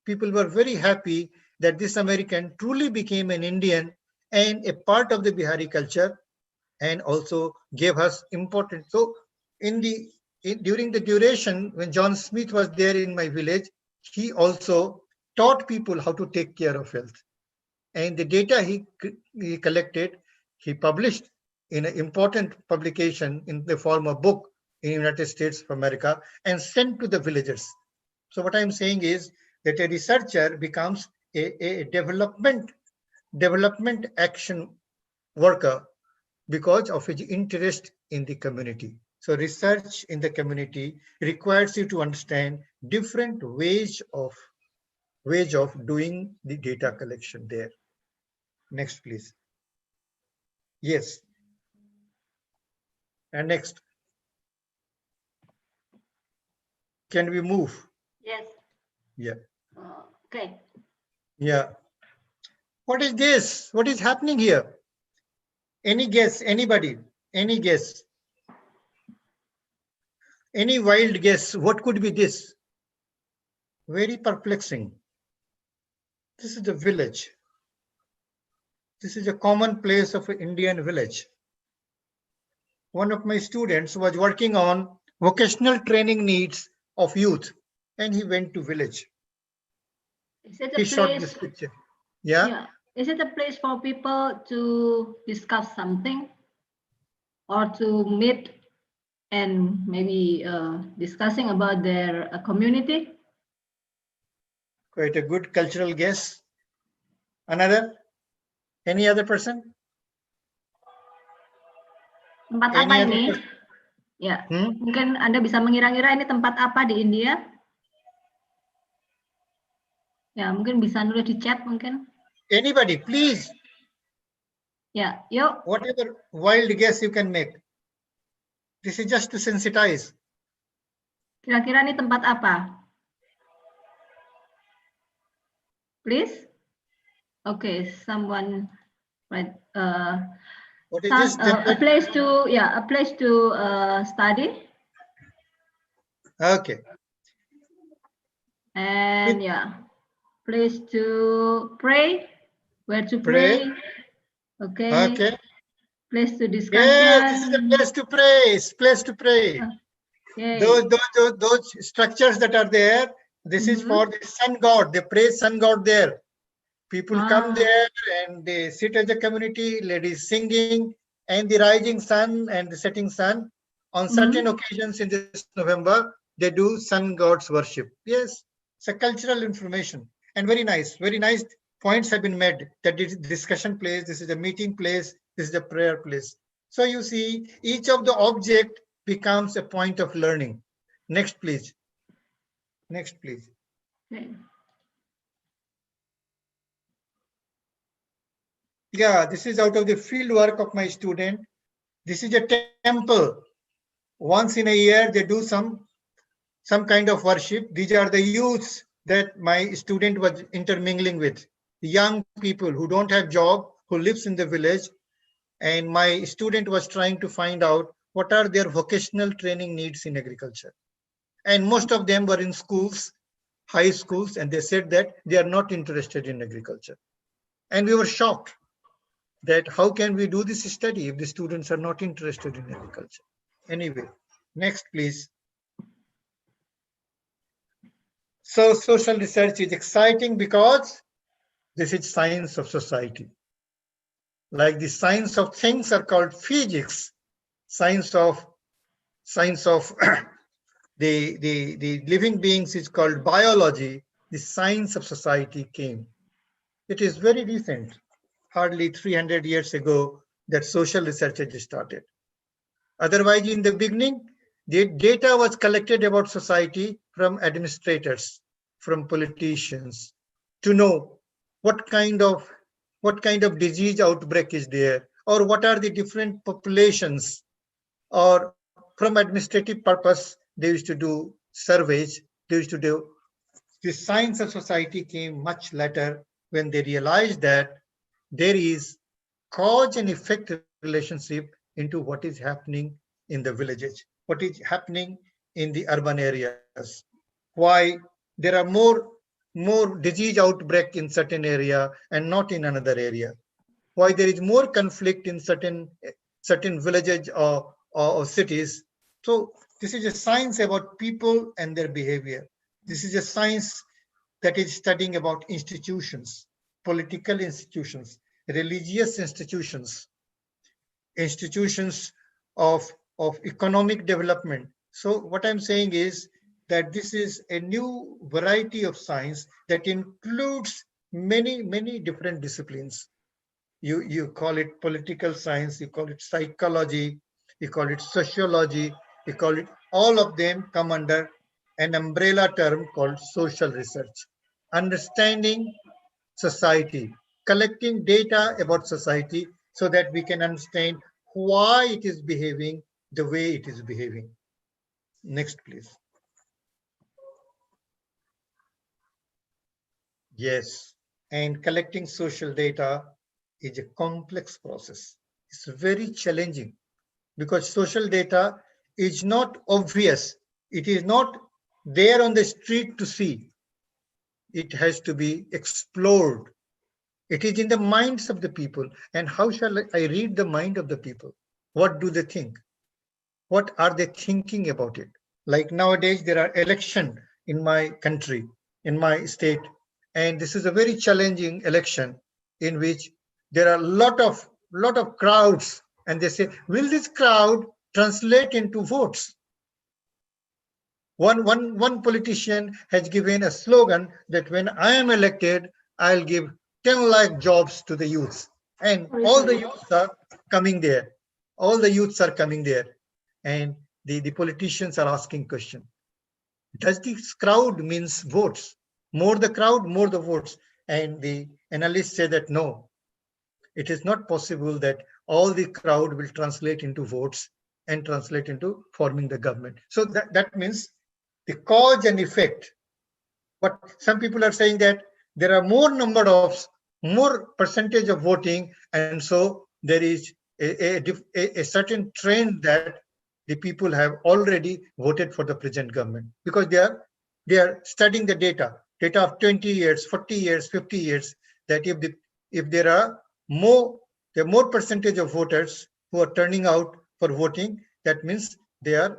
Speaker 1: People were very happy that this American truly became an Indian and a part of the Bihari culture, and also gave us important. So during the duration when John Smith was there in my village, he also taught people how to take care of health. And the data he collected, he published in an important publication in the form of book in United States of America and sent to the villagers. So what I'm saying is that a researcher becomes a development action worker because of his interest in the community. So research in the community requires you to understand different ways of doing the data collection there. Next, please. Yes. And next. Can we move?
Speaker 2: Yes.
Speaker 1: Yeah.
Speaker 2: Okay.
Speaker 1: Yeah. What is this? What is happening here? Any guess? Anybody? Any guess? Any wild guess? What could be this? Very perplexing. This is the village. This is a common place of an Indian village. One of my students was working on vocational training needs of youth, and he went to village.
Speaker 2: Is it a
Speaker 1: He
Speaker 2: place?
Speaker 1: shot this picture. Yeah?
Speaker 2: Yeah. Is it a place for people to discuss something or to meet and maybe discussing about their community?
Speaker 1: Quite a good cultural guess. Another? Any other person?
Speaker 2: Tempat
Speaker 1: Any
Speaker 2: apa
Speaker 1: other
Speaker 2: ini?
Speaker 1: person?
Speaker 2: Ya, mungkin Anda bisa mengira-ngira ini tempat apa di India? Ya, mungkin bisa nulis di chat mungkin.
Speaker 1: Anybody, please.
Speaker 2: Ya, yuk.
Speaker 1: Whatever wild guess you can make. This is just to sensitize.
Speaker 2: Kira-kira ini tempat apa? Please. Okay, someone right.
Speaker 1: What is this?
Speaker 2: A place to study.
Speaker 1: Okay.
Speaker 2: And place to pray. Where to pray? Okay.
Speaker 1: Okay.
Speaker 2: Place to discuss.
Speaker 1: Yeah, this is the place to pray. Place to pray.
Speaker 2: Okay.
Speaker 1: Those structures that are there, this is for the sun god. They praise sun god there. People come there and they sit as a community, ladies singing, and the rising sun and the setting sun. On certain occasions in this November, they do sun god's worship. Yes, it's a cultural information. And very nice points have been made that this discussion place, this is a meeting place, this is a prayer place. So you see, each of the object becomes a point of learning. Next, please. Next, please.
Speaker 2: Okay.
Speaker 1: Yeah, this is out of the field work of my student. This is a temple. Once in a year, they do some kind of worship. These are the youths that my student was intermingling with. Young people who don't have job, who lives in the village. And my student was trying to find out what are their vocational training needs in agriculture. And most of them were in schools, high schools, and they said that they are not interested in agriculture. And we were shocked that how can we do this study if the students are not interested in agriculture? Anyway, next, please. So social research is exciting because this is science of society. Like the science of things are called physics, science of the living beings is called biology. The science of society came. It is very recent, hardly 300 years ago, that social research has started. Otherwise, in the beginning, the data was collected about society from administrators, from politicians, to know what kind of disease outbreak is there, or what are the different populations, or from administrative purpose, they used to do surveys, they used to do. The science of society came much later when they realized that there is cause and effect relationship into what is happening in the villages, what is happening in the urban areas, why there are more disease outbreak in certain area and not in another area, why there is more conflict in certain certain villages or cities. So this is a science about people and their behavior. This is a science that is studying about institutions, political institutions, religious institutions, institutions of economic development. So what I'm saying is that this is a new variety of science that includes many different disciplines. You call it political science, you call it psychology, you call it sociology, you call it, all of them come under an umbrella term called social research. Understanding society, collecting data about society so that we can understand why it is behaving the way it is behaving. Next, please. Yes, and collecting social data is a complex process. It's very challenging because social data is not obvious. It is not there on the street to see. It has to be explored. It is in the minds of the people. And how shall I read the mind of the people? What do they think? What are they thinking about it? Like nowadays, there are elections in my country, in my state, and this is a very challenging election in which there are a lot of crowds, and they say, will this crowd translate into votes? One politician has given a slogan that when I am elected, I'll give 10 lakh jobs to the youths. And all the youths are coming there. All the youths are coming there. And the politicians are asking question. Does this crowd means votes? More the crowd, more the votes. And the analysts say that no, it is not possible that all the crowd will translate into votes and translate into forming the government. So that means the cause and effect. But some people are saying that there are more percentage of voting, and so there is a certain trend that the people have already voted for the present government because they are studying the data of 20 years, 40 years, 50 years, that if there are more percentage of voters who are turning out for voting, that means they are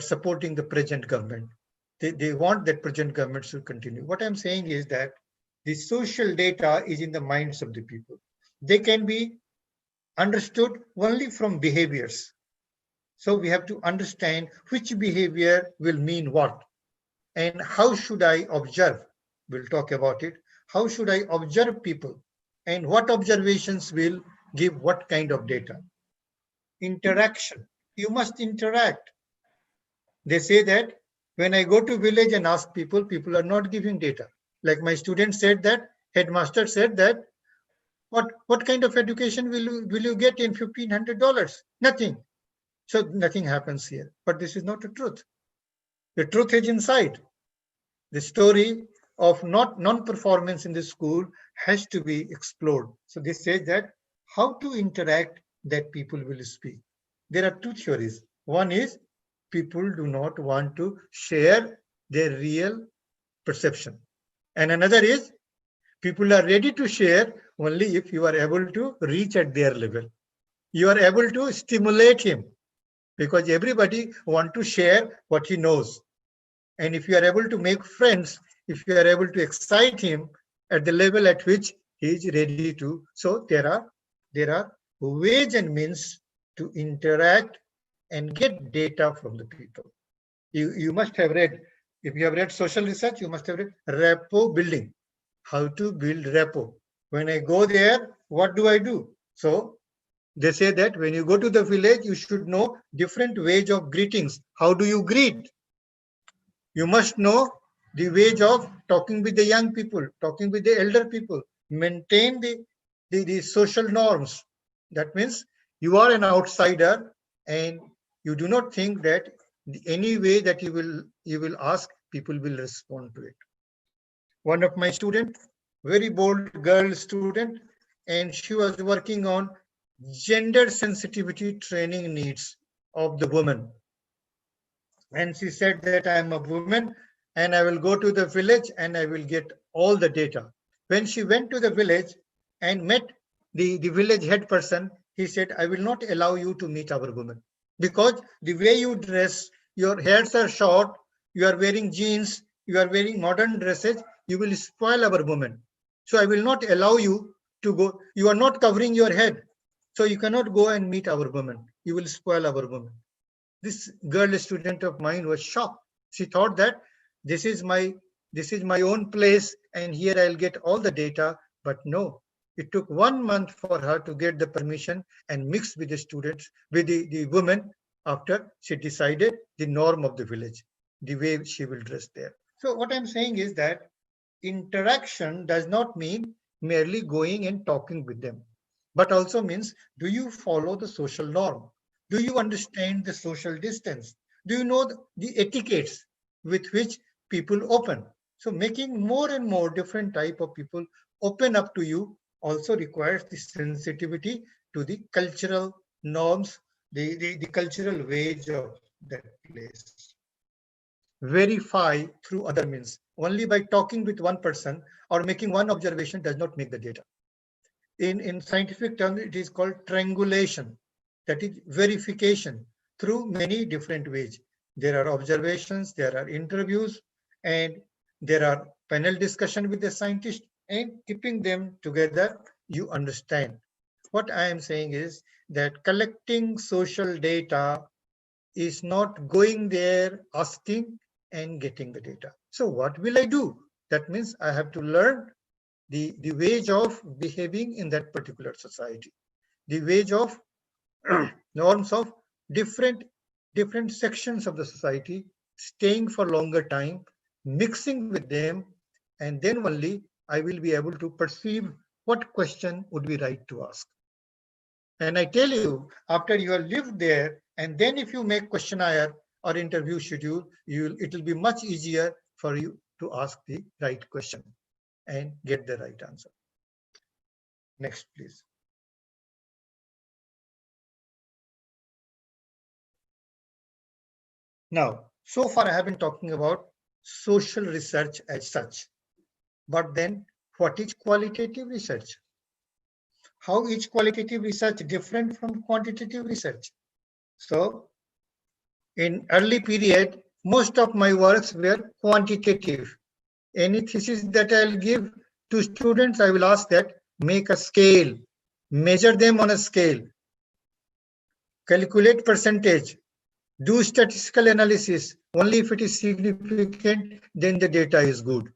Speaker 1: supporting the present government. They want that present government should continue. What I'm saying is that the social data is in the minds of the people. They can be understood only from behaviors. So we have to understand which behavior will mean what and how should I observe. We'll talk about it. How should I observe people and what observations will give what kind of data? Interaction. You must interact. They say that when I go to village and ask people, people are not giving data. Like my student said that, headmaster said that, what kind of education will you get in $1,500? Nothing. So nothing happens here. But this is not the truth. The truth is inside. The story of non-performance in the school has to be explored. So this says that how to interact that people will speak. There are two theories. One is people do not want to share their real perception. And another is people are ready to share only if you are able to reach at their level. You are able to stimulate him because everybody wants to share what he knows. And if you are able to make friends, if you are able to excite him at the level at which he is ready to, so there are ways and means to interact and get data from the people. You must have read, if you have read social research, you must have read rapport building, how to build rapport. When I go there, what do I do? So they say that when you go to the village, you should know different ways of greetings. How do you greet? You must know the ways of talking with the young people, talking with the elder people, maintain the social norms. That means you are an outsider and you do not think that any way that you will ask, people will respond to it. One of my students, very bold girl student, and she was working on gender sensitivity training needs of the woman. And she said that I am a woman and I will go to the village and I will get all the data. When she went to the village and met the village head person, he said, I will not allow you to meet our women because the way you dress, your hairs are short, you are wearing jeans, you are wearing modern dresses, you will spoil our women. So I will not allow you to go. You are not covering your head. So you cannot go and meet our women. You will spoil our women. This girl student of mine was shocked. She thought that this is my own place and here I'll get all the data. But no, it took 1 month for her to get the permission and mix with the students, with the women, after she decided the norm of the village, the way she will dress there. So what I'm saying is that interaction does not mean merely going and talking with them, but also means, do you follow the social norm? Do you understand the social distance? Do you know the etiquettes with which people open? So making more and more different type of people open up to you also requires the sensitivity to the cultural norms, the cultural wage of that place. Verify through other means. Only by talking with one person or making one observation does not make the data. In scientific terms, it is called triangulation. That is verification through many different ways. There are observations, there are interviews, and there are panel discussion with the scientist, and keeping them together, you understand. What I am saying is that collecting social data is not going there, asking and getting the data. So what will I do? That means I have to learn the wage of behaving in that particular society, the wage of norms of different sections of the society, staying for longer time, mixing with them, and then only I will be able to perceive what question would be right to ask. And I tell you, after you have lived there, and then if you make questionnaire or interview schedule, it will be much easier for you to ask the right question and get the right answer. Next, please. Now, so far I have been talking about social research as such. But then what is qualitative research? How is qualitative research different from quantitative research? So in early period, most of my works were quantitative. Any thesis that I'll give to students, I will ask that make a scale, measure them on a scale, calculate percentage, do statistical analysis. Only if it is significant, then the data is good.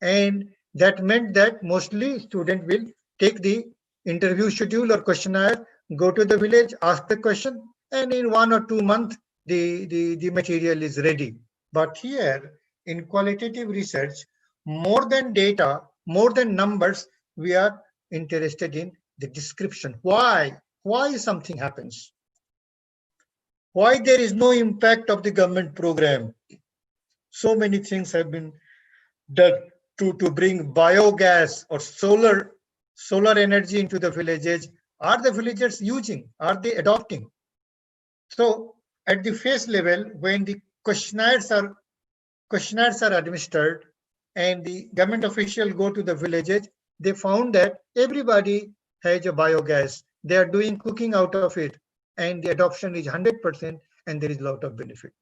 Speaker 1: And that meant that mostly student will take the interview schedule or questionnaire, go to the village, ask the question, and in 1 or 2 months, the material is ready. But here in qualitative research, more than data, more than numbers, we are interested in the description. Why something happens? Why there is no impact of the government program? So many things have been done to bring biogas or solar energy into the villages. Are the villagers using? Are they adopting? So at the face level, when the questionnaires are administered and the government official go to the villages, they found that everybody has a biogas. They are doing cooking out of it, and the adoption is 100%, and there is a lot of benefit.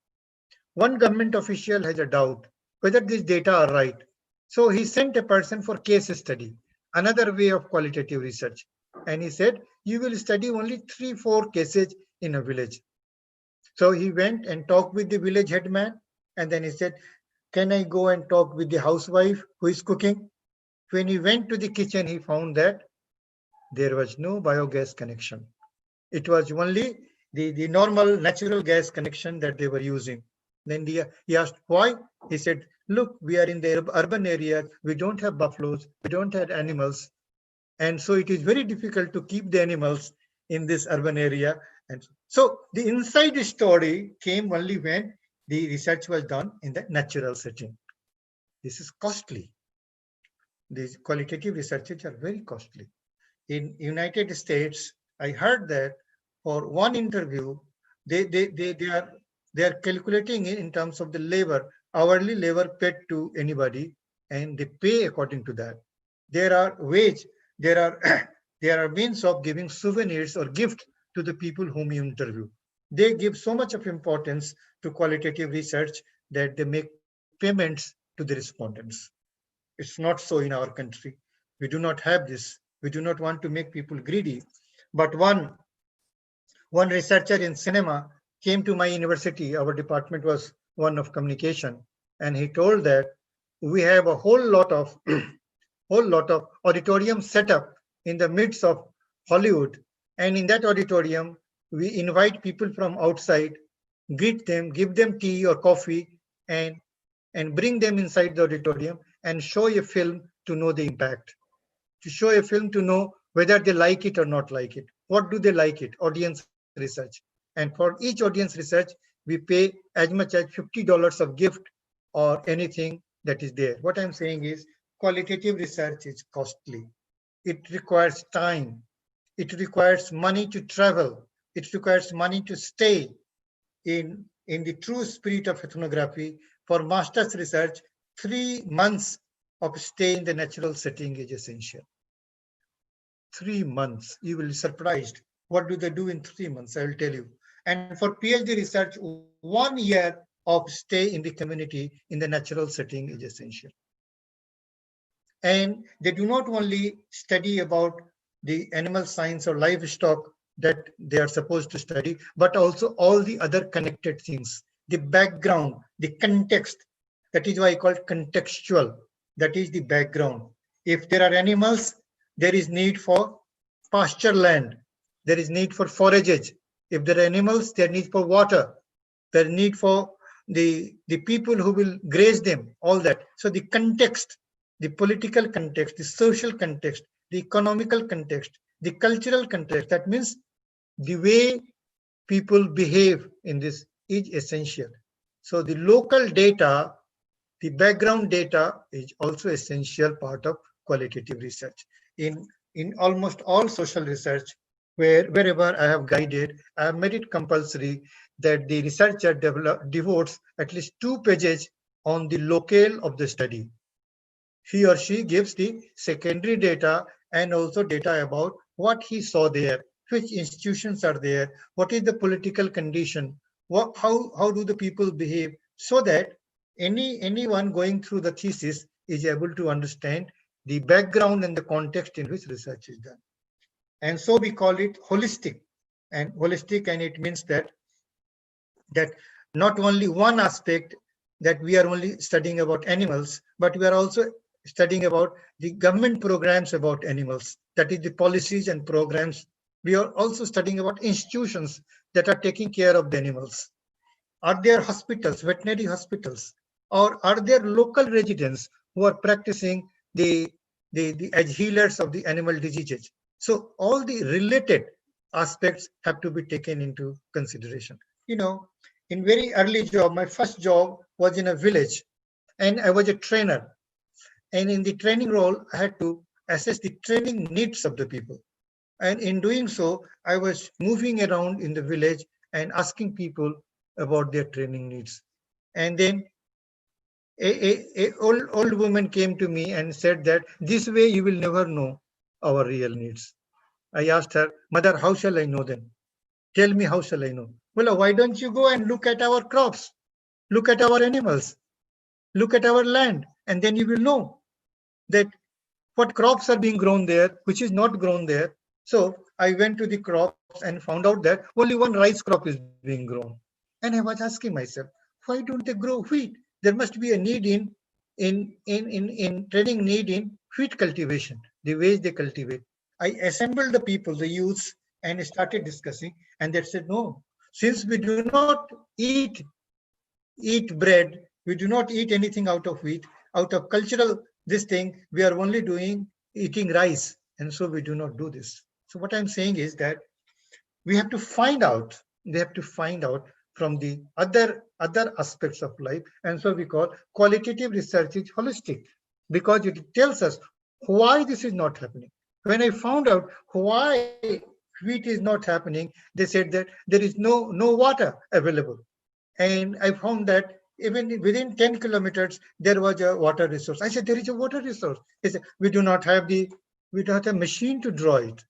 Speaker 1: One government official has a doubt whether these data are right. So he sent a person for case study, another way of qualitative research. And he said, you will study only 3-4 cases in a village. So he went and talked with the village headman. And then he said, can I go and talk with the housewife who is cooking? When he went to the kitchen, he found that there was no biogas connection. It was only the normal natural gas connection that they were using. Then he asked why. He said, look, we are in the urban area. We don't have buffaloes. We don't have animals. And so it is very difficult to keep the animals in this urban area. And so the inside story came only when the research was done in the natural setting. This is costly. These qualitative researches are very costly. In United States, I heard that for one interview, they are calculating in terms of the labor, hourly labor paid to anybody, and they pay according to that. There are There are means of giving souvenirs or gift to the people whom you interview. They give so much of importance to qualitative research that they make payments to the respondents. It's not so in our country. We do not have this. We do not want to make people greedy. But one researcher in cinema came to my university. Our department was one of communication, and he told that we have a whole lot of auditorium set up in the midst of Hollywood, and in that auditorium we invite people from outside, greet them, give them tea or coffee, and bring them inside the auditorium and show a film to know the impact, to show a film to know whether they like it or not like it. What do they like it? Audience research. And for each audience research, we pay as much as $50 of gift or anything that is there. What I'm saying is qualitative research is costly. It requires time. It requires money to travel. It requires money to stay in the true spirit of ethnography. For master's research, 3 months of stay in the natural setting is essential. 3 months. You will be surprised. What do they do in 3 months? I will tell you. And for PhD research, 1 year of stay in the community in the natural setting is essential. And they do not only study about the animal science or livestock that they are supposed to study, but also all the other connected things, the background, the context. That is why I call it contextual. That is the background. If there are animals, there is need for pasture land. There is need for foragage. If there are animals, there is need for water. There is need for the people who will graze them, all that. So the context, the political context, the social context, the economical context, the cultural context, that means the way people behave in this is essential. So the local data, the background data is also essential part of qualitative research. In almost all social research, wherever I have guided, I have made it compulsory that the researcher devotes at least 2 pages on the locale of the study. He or she gives the secondary data and also data about what he saw there, which institutions are there, what is the political condition, how do the people behave, so that anyone going through the thesis is able to understand the background and the context in which research is done. And so we call it holistic. And it means that not only one aspect, that we are only studying about animals, but we are also studying about the government programs about animals, that is the policies and programs. We are also studying about institutions that are taking care of the animals. Are there hospitals, veterinary hospitals, or are there local residents who are practicing as healers of the animal diseases? So all the related aspects have to be taken into consideration. You know, in very early job, my first job was in a village, and I was a trainer. And in the training role, I had to assess the training needs of the people. And in doing so, I was moving around in the village and asking people about their training needs. And then a old woman came to me and said that this way you will never know our real needs. I asked her, Mother, how shall I know them? Tell me, how shall I know? Well, why don't you go and look at our crops? Look at our animals. Look at our land. And then you will know that what crops are being grown there, which is not grown there. So I went to the crops and found out that only one rice crop is being grown. And I was asking myself, why don't they grow wheat? There must be a need in training need in wheat cultivation, the ways they cultivate. I assembled the people, the youths, and started discussing. And they said, no, since we do not eat bread, we do not eat anything out of wheat, out of cultural this thing, we are only eating rice. And so we do not do this. So what I'm saying is that we have to find out, from the other aspects of life. And so we call qualitative research is holistic, because it tells us why this is not happening. When I found out why wheat is not happening, they said that there is no water available. And I found that even within 10 kilometers, there was a water resource. I said, there is a water resource. They said, we do not have a machine to draw it.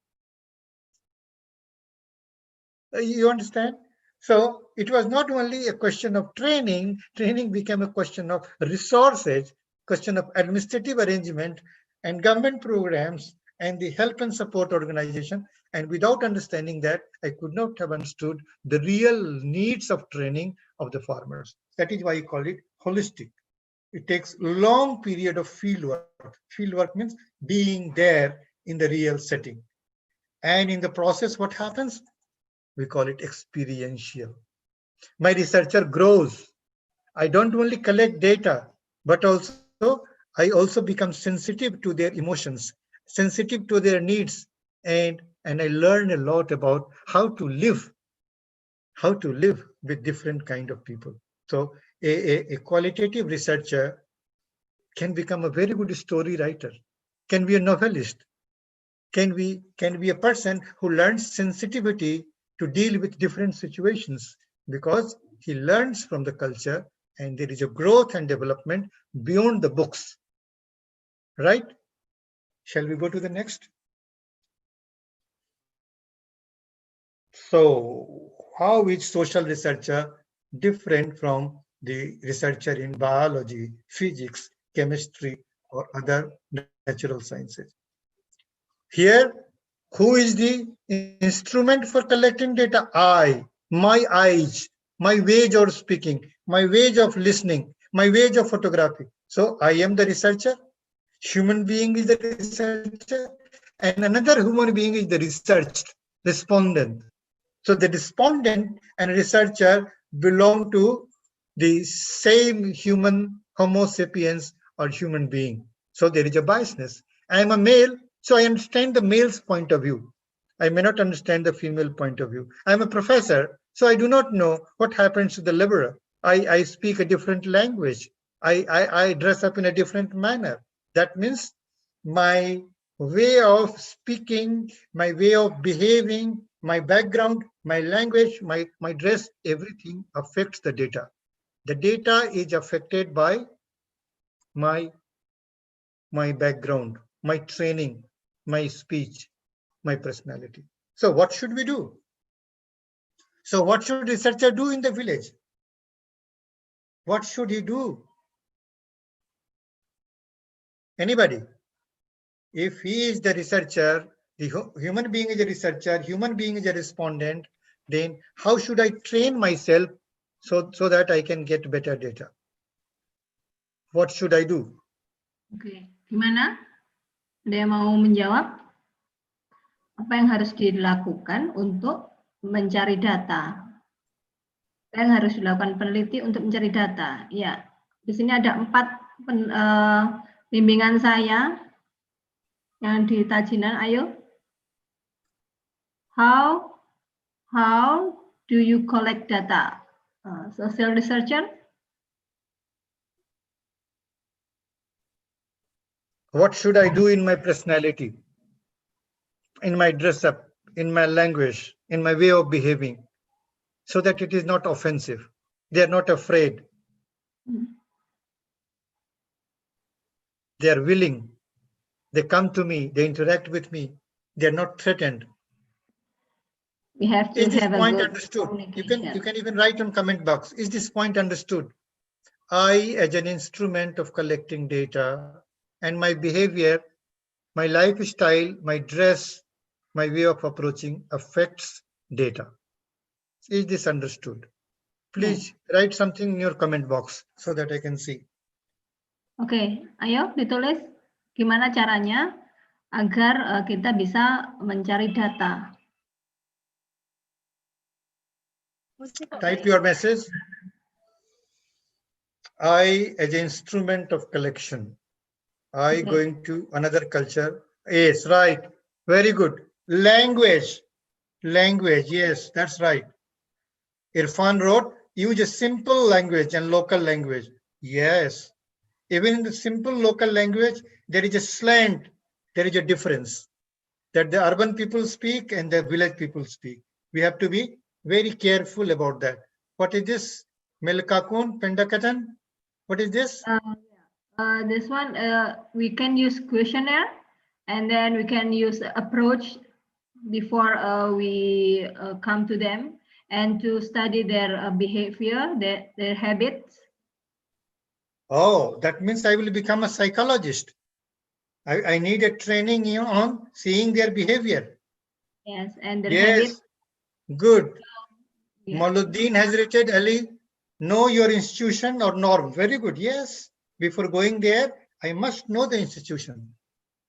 Speaker 1: You understand? So it was not only a question of training became a question of resources, question of administrative arrangement and government programs and the help and support organization. And without understanding that, I could not have understood the real needs of training of the farmers. That is why I call it holistic. It takes long period of field work. Field work means being there in the real setting. And in the process, what happens? We call it experiential. My researcher grows. I don't only collect data, but also I also become sensitive to their emotions, sensitive to their needs, and I learn a lot about how to live with different kind of people. So a qualitative researcher can become a very good story writer, can be a novelist, can be a person who learns sensitivity to deal with different situations because he learns from the culture and there is a growth and development beyond the books. Right? Shall we go to the next? So how is social researcher different from the researcher in biology, physics, chemistry, or other natural sciences? Here, who is the instrument for collecting data? My eyes, my way of speaking, my way of listening, my way of photography. So I am the researcher. Human being is the researcher, and another human being is the researched respondent. So the respondent and researcher belong to the same human Homo sapiens or human being. So there is a biasness. I am a male, so I understand the male's point of view. I may not understand the female point of view. I am a professor, so I do not know what happens to the laborer. I speak a different language. I dress up in a different manner. That means my way of speaking, my way of behaving, my background, my language, my dress, everything affects the data. The data is affected by my background, my training, my speech, my personality. So what should we do? So what should researcher do in the village? What should he do? Anybody? If he is the researcher, the human being is a researcher, human being is a respondent, then how should I train myself so that I can get better data? What should I do?
Speaker 2: Oke, gimana? Ada yang mau menjawab? Apa yang harus dilakukan untuk mencari data? Apa yang harus dilakukan peneliti untuk mencari data? Ya, di sini ada 4 bimbingan saya yang di Tajinan. Ayo. How do you collect data? Social researcher.
Speaker 1: What should I do in my personality, in my dress up, in my language, in my way of behaving, so that it is not offensive? They are not afraid. They are willing. They come to me. They interact with me. They are not threatened.
Speaker 2: We have to
Speaker 1: is this
Speaker 2: have
Speaker 1: point
Speaker 2: a good
Speaker 1: understood? You can even write on comment box. Is this point understood? I, as an instrument of collecting data, and my behavior, my lifestyle, my dress, my way of approaching affects data. Is this understood? Please write something in your comment box so that I can see.
Speaker 2: Oke, ayo ditulis gimana caranya agar kita bisa mencari data.
Speaker 1: Type your message. I, as an instrument of collection, I going to another culture. Yes, right. Very good. Language. Yes, that's right. Irfan wrote, use a simple language and local language. Yes. Even in the simple local language, there is a slant, there is a difference that the urban people speak and the village people speak. We have to be very careful about that. What is this? Melkakun, Pendakatan? What is this?
Speaker 2: This one, we can use questionnaire and then we can use approach before we come to them and to study their behavior, their habits.
Speaker 1: Oh, that means I will become a psychologist. I need a training on seeing their behavior.
Speaker 2: Yes, and their
Speaker 1: Yes,
Speaker 2: habits.
Speaker 1: good.
Speaker 2: Yeah.
Speaker 1: Maluddin has written, Ali, know your institution or norm. Very good. Yes. Before going there, I must know the institution.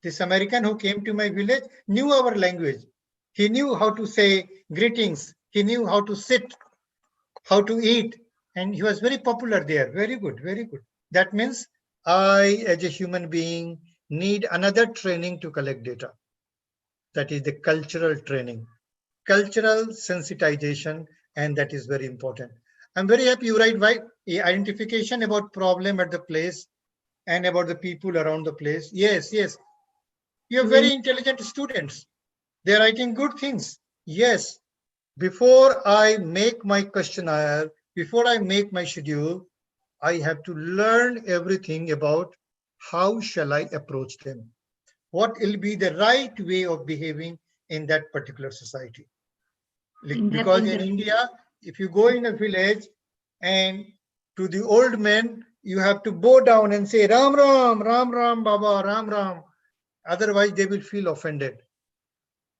Speaker 1: This American who came to my village knew our language. He knew how to say greetings. He knew how to sit, how to eat. And he was very popular there. Very good. Very good. That means I, as a human being, need another training to collect data. That is the cultural training, cultural sensitization, and that is very important. I'm very happy you write right identification about problem at the place and about the people around the place. Yes, yes. You have very intelligent students. They're writing good things. Yes. Before I make my questionnaire, before I make my schedule, I have to learn everything about how shall I approach them. What will be the right way of behaving in that particular society? Because in India, if you go in a village and to the old men, you have to bow down and say, Ram Ram, Ram Ram, Baba, Ram Ram. Otherwise, they will feel offended.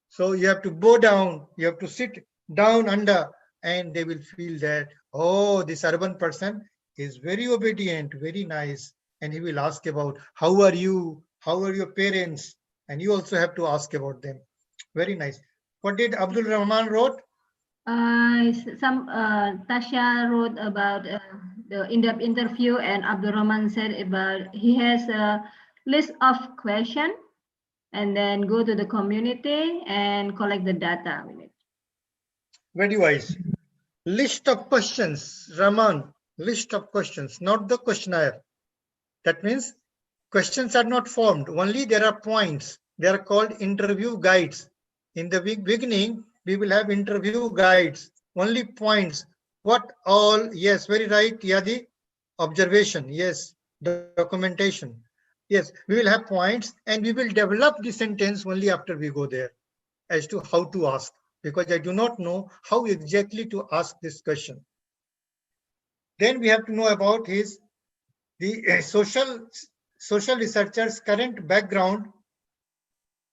Speaker 1: So you have to bow down, you have to sit down under, and they will feel that, oh, this urban person is very obedient, very nice. And he will ask about, how are you? How are your parents? And you also have to ask about them. Very nice. What did Abdul Rahman wrote?
Speaker 2: Tasha wrote about the in-depth interview, and Abdurrahman said about he has a list of questions and then go to the community and collect the data with it.
Speaker 1: Very wise. List of questions, Rahman, list of questions, not the questionnaire. That means questions are not formed, only there are points. They are called interview guides. In the beginning, we will have interview guides, only points. What all, yes, very right, Yadi. Observation, yes, documentation. Yes, we will have points and we will develop the sentence only after we go there as to how to ask, because I do not know how exactly to ask this question. Then we have to know about the social researcher's current background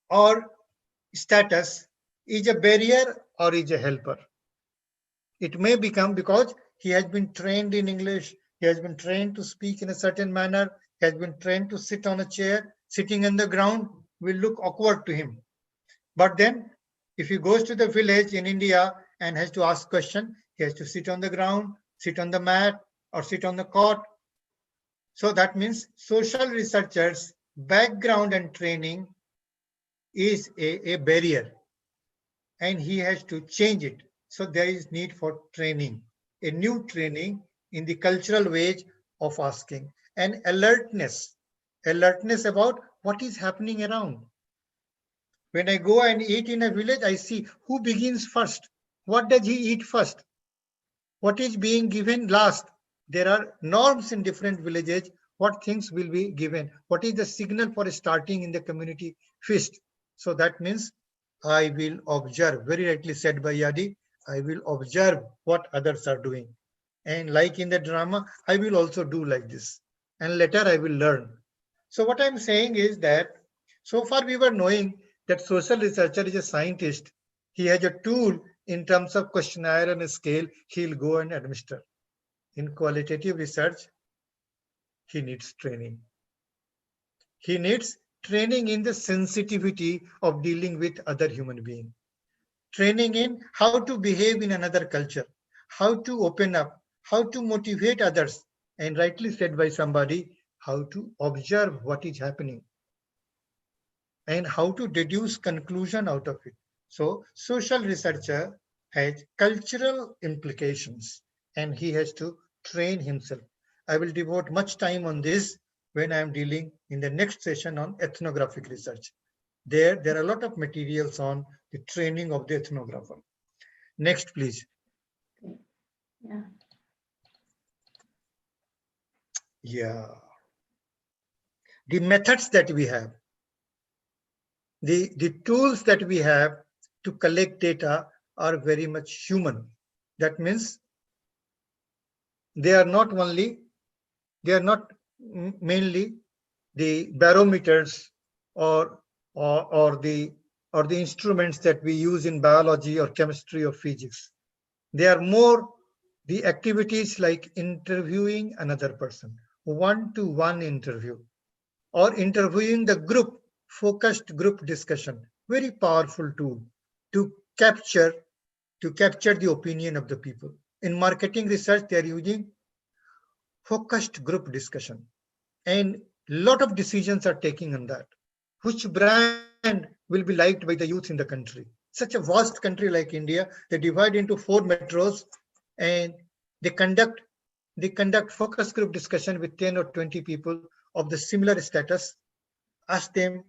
Speaker 1: or status is a barrier or is a helper. It may become because he has been trained in English, he has been trained to speak in a certain manner, he has been trained to sit on a chair, sitting on the ground will look awkward to him. But then if he goes to the village in India and has to ask question, he has to sit on the ground, sit on the mat, or sit on the cot. So that means social researchers' background and training is a barrier, and he has to change it. So there is need for training, a new training in the cultural ways of asking, and alertness about what is happening around. When I go and eat in a village, I see who begins first. What does he eat first? What is being given last? There are norms in different villages. What things will be given? What is the signal for starting in the community feast? So that means I will observe, very rightly said by Yadi, I will observe what others are doing. And like in the drama, I will also do like this. And later I will learn. So what I'm saying is that so far we were knowing that social researcher is a scientist. He has a tool in terms of questionnaire and a scale he'll go and administer. In qualitative research, he needs training. He needs training in the sensitivity of dealing with other human beings. Training in how to behave in another culture, how to open up, how to motivate others, and rightly said by somebody, how to observe what is happening and how to deduce conclusion out of it. So social researcher has cultural implications and he has to train himself. I will devote much time on this when I am dealing in the next session on ethnographic research. There are a lot of materials on the training of the ethnographer. Next, please.
Speaker 2: Yeah.
Speaker 1: Yeah. The methods that we have, the tools that we have to collect data are very much human. That means they are not mainly the barometers or the instruments that we use in biology or chemistry or physics. They are more the activities like interviewing another person, one-to-one interview, or interviewing the group, focused group discussion. Very powerful tool to capture the opinion of the people. In marketing research, they are using focused group discussion, and lot of decisions are taking on that. Which brand will be liked by the youth in the country? Such a vast country like India, they divide into 4 metros, and they conduct focus group discussion with 10 or 20 people of the similar status, ask them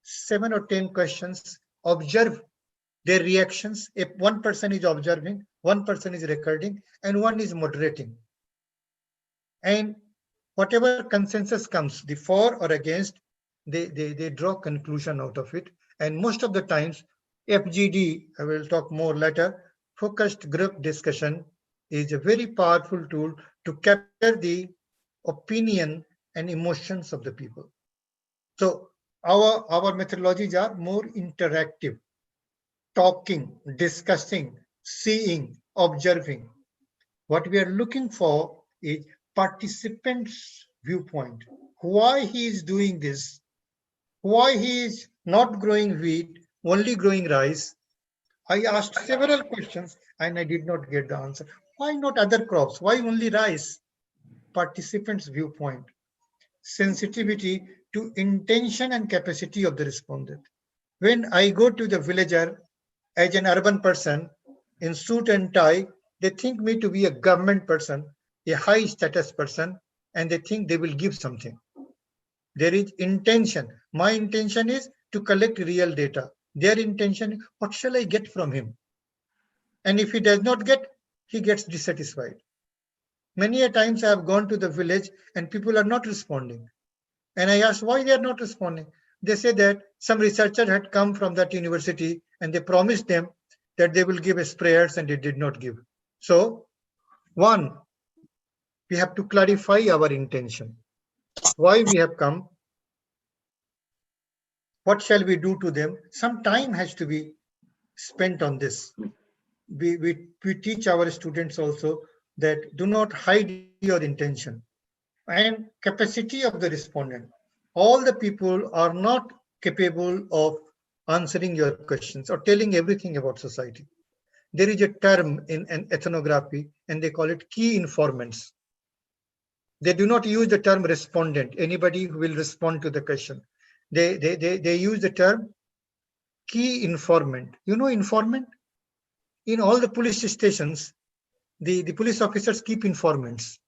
Speaker 1: 7 or 10 questions, observe their reactions. If one person is observing, one person is recording, and one is moderating. And whatever consensus comes, the for or against, they draw conclusion out of it. And most of the times, FGD, I will talk more later, focused group discussion is a very powerful tool to capture the opinion and emotions of the people. So our methodologies are more interactive, talking, discussing, seeing, observing. What we are looking for is participants' viewpoint. Why he is doing this? Why he is not growing wheat, only growing rice? I asked several questions and I did not get the answer. Why not other crops? Why only rice? Participants' viewpoint. Sensitivity to intention and capacity of the respondent. When I go to the villager as an urban person in suit and tie, they think me to be a government person, a high status person, and they think they will give something. There is intention. My intention is to collect real data. Their intention, what shall I get from him? And if he does not get, he gets dissatisfied. Many a times I have gone to the village and people are not responding. And I asked why they are not responding. They say that some researcher had come from that university and they promised them that they will give us prayers and they did not give. So, one, we have to clarify our intention. Why we have come? What shall we do to them? Some time has to be spent on this. We teach our students also that do not hide your intention. And capacity of the respondent. All the people are not capable of answering your questions or telling everything about society. There is a term in an ethnography and they call it key informants. They do not use the term respondent, anybody who will respond to the question. They use the term key informant. You know informant? In all the police stations, the police officers keep informants,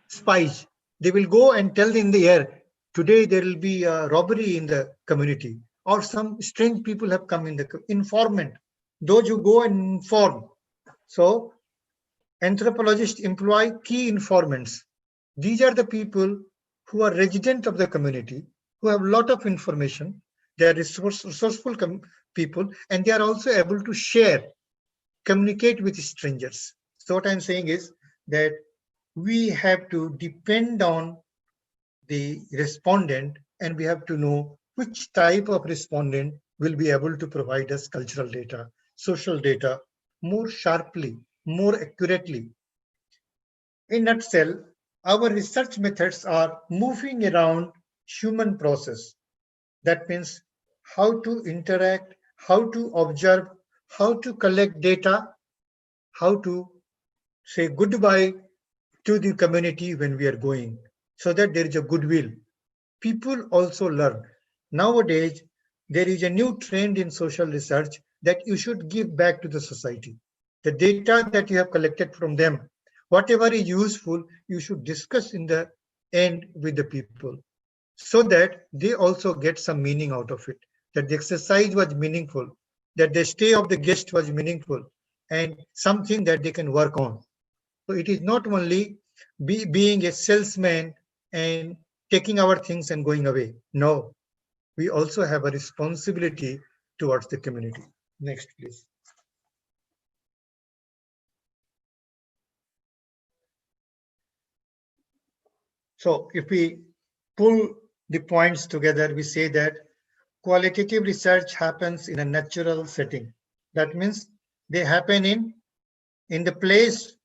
Speaker 1: spies. They will go and tell in the air, today there will be a robbery in the community, or some strange people have come in the informant, those who go and inform. So anthropologists employ key informants. These are the people who are resident of the community, who have a lot of information. They are resourceful people, and they are also able to share, communicate with strangers. So what I'm saying is that we have to depend on the respondent, and we have to know which type of respondent will be able to provide us cultural data, social data more sharply, more accurately. In a nutshell, our research methods are moving around human process. That means how to interact, how to observe, how to collect data, how to say goodbye to the community when we are going, so that there is a goodwill. People also learn. Nowadays, there is a new trend in social research that you should give back to the society. The data that you have collected from them, whatever is useful, you should discuss in the end with the people, so that they also get some meaning out of it, that the exercise was meaningful, that the stay of the guest was meaningful, and something that they can work on. So it is not only being a salesman and taking our things and going away. No, we also have a responsibility towards the community. Next, please. So if we pull the points together, we say that qualitative research happens in a natural setting. That means they happen in the place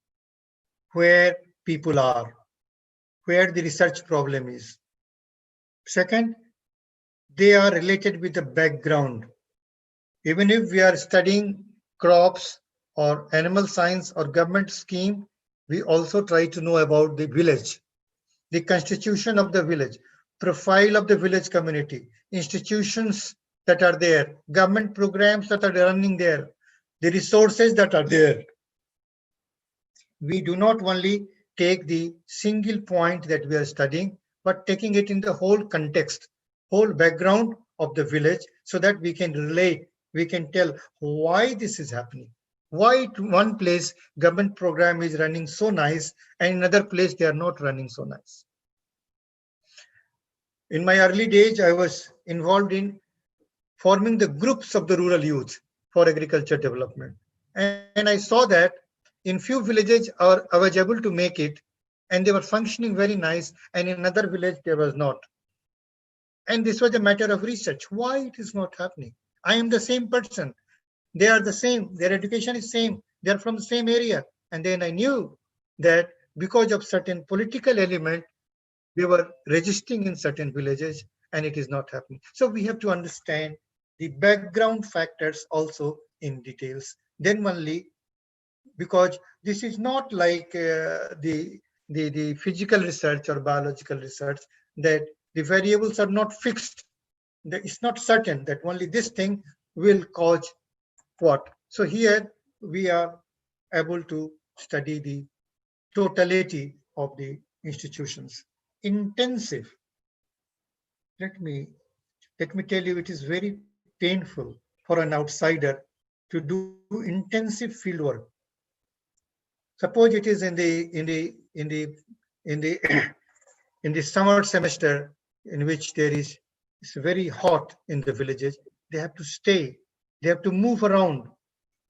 Speaker 1: where people are, where the research problem is. Second, they are related with the background. Even if we are studying crops or animal science or government scheme, we also try to know about the village, the constitution of the village, profile of the village community, institutions that are there, government programs that are running there, the resources that are there. We do not only take the single point that we are studying, but taking it in the whole context, whole background of the village, so that we can relate, we can tell why this is happening. Why one place government program is running so nice and another place they are not running so nice. In my early days, I was involved in forming the groups of the rural youth for agriculture development. And I saw that in few villages I was able to make it and they were functioning very nice, and in another village there was not. And this was a matter of research. Why it is not happening? I am the same person. They are the same. Their education is same. They are from the same area. And then I knew that because of certain political element, they were registering in certain villages and it is not happening. So we have to understand the background factors also in details. Then only, because this is not like the physical research or biological research, that the variables are not fixed. It's not certain that only this thing will cause what. So here we are able to study the totality of the institutions. Intensive. Let me tell you, it is very painful for an outsider to do intensive field work. Suppose it is in the in the summer semester, in which it's very hot in the villages. They have to stay. They have to move around.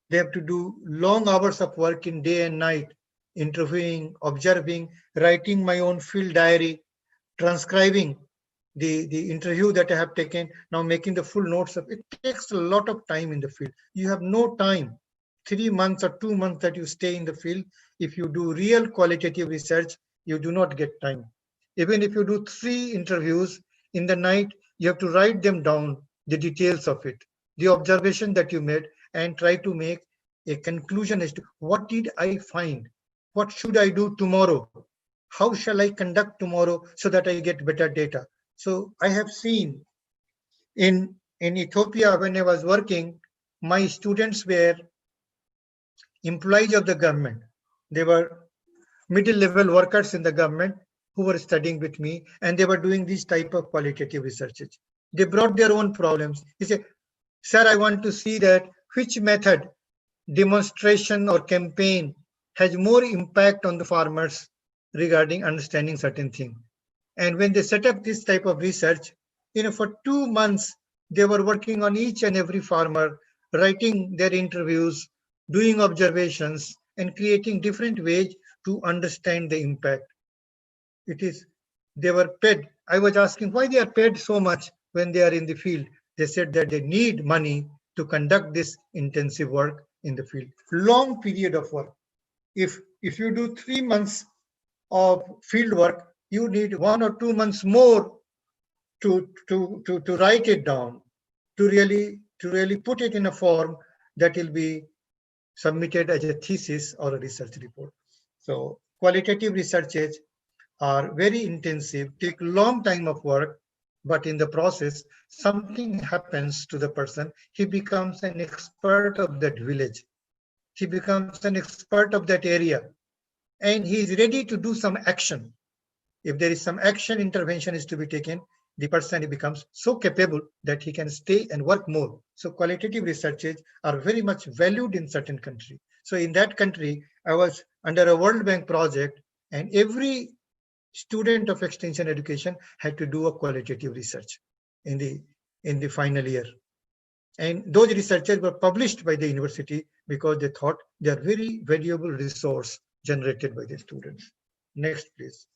Speaker 1: They have to do long hours of work in day and night, interviewing, observing, writing my own field diary, transcribing the interview that I have taken, now making the full notes of it. Takes a lot of time in the field. You have no time. 3 months or 2 months that you stay in the field, if you do real qualitative research, you do not get time. Even if you do 3 interviews in the night, you have to write them down, the details of it, the observation that you made, and try to make a conclusion as to what did I find? What should I do tomorrow? How shall I conduct tomorrow so that I get better data? So I have seen in Ethiopia, when I was working, my students were employees of the government. They were middle level workers in the government who were studying with me, and they were doing this type of qualitative researches. They brought their own problems. He said, sir, I want to see that which method, demonstration or campaign, has more impact on the farmers regarding understanding certain things. And when they set up this type of research, for 2 months, they were working on each and every farmer, writing their interviews, doing observations, and creating different ways to understand the impact. They were paid. I was asking why they are paid so much when they are in the field. They said that they need money to conduct this intensive work in the field. Long period of work. If you do 3 months of field work, you need 1 or 2 months more to write it down, to really put it in a form that will be submitted as a thesis or a research report. So qualitative researches are very intensive, take long time of work, but in the process, something happens to the person. He becomes an expert of that village. He becomes an expert of that area, and he is ready to do some action. If there is some action, intervention is to be taken, the person becomes so capable that he can stay and work more. So qualitative researches are very much valued in certain country. So in that country, I was under a World Bank project, and every student of extension education had to do a qualitative research in the final year. And those researchers were published by the university because they thought they are very valuable resource generated by the students. Next, please.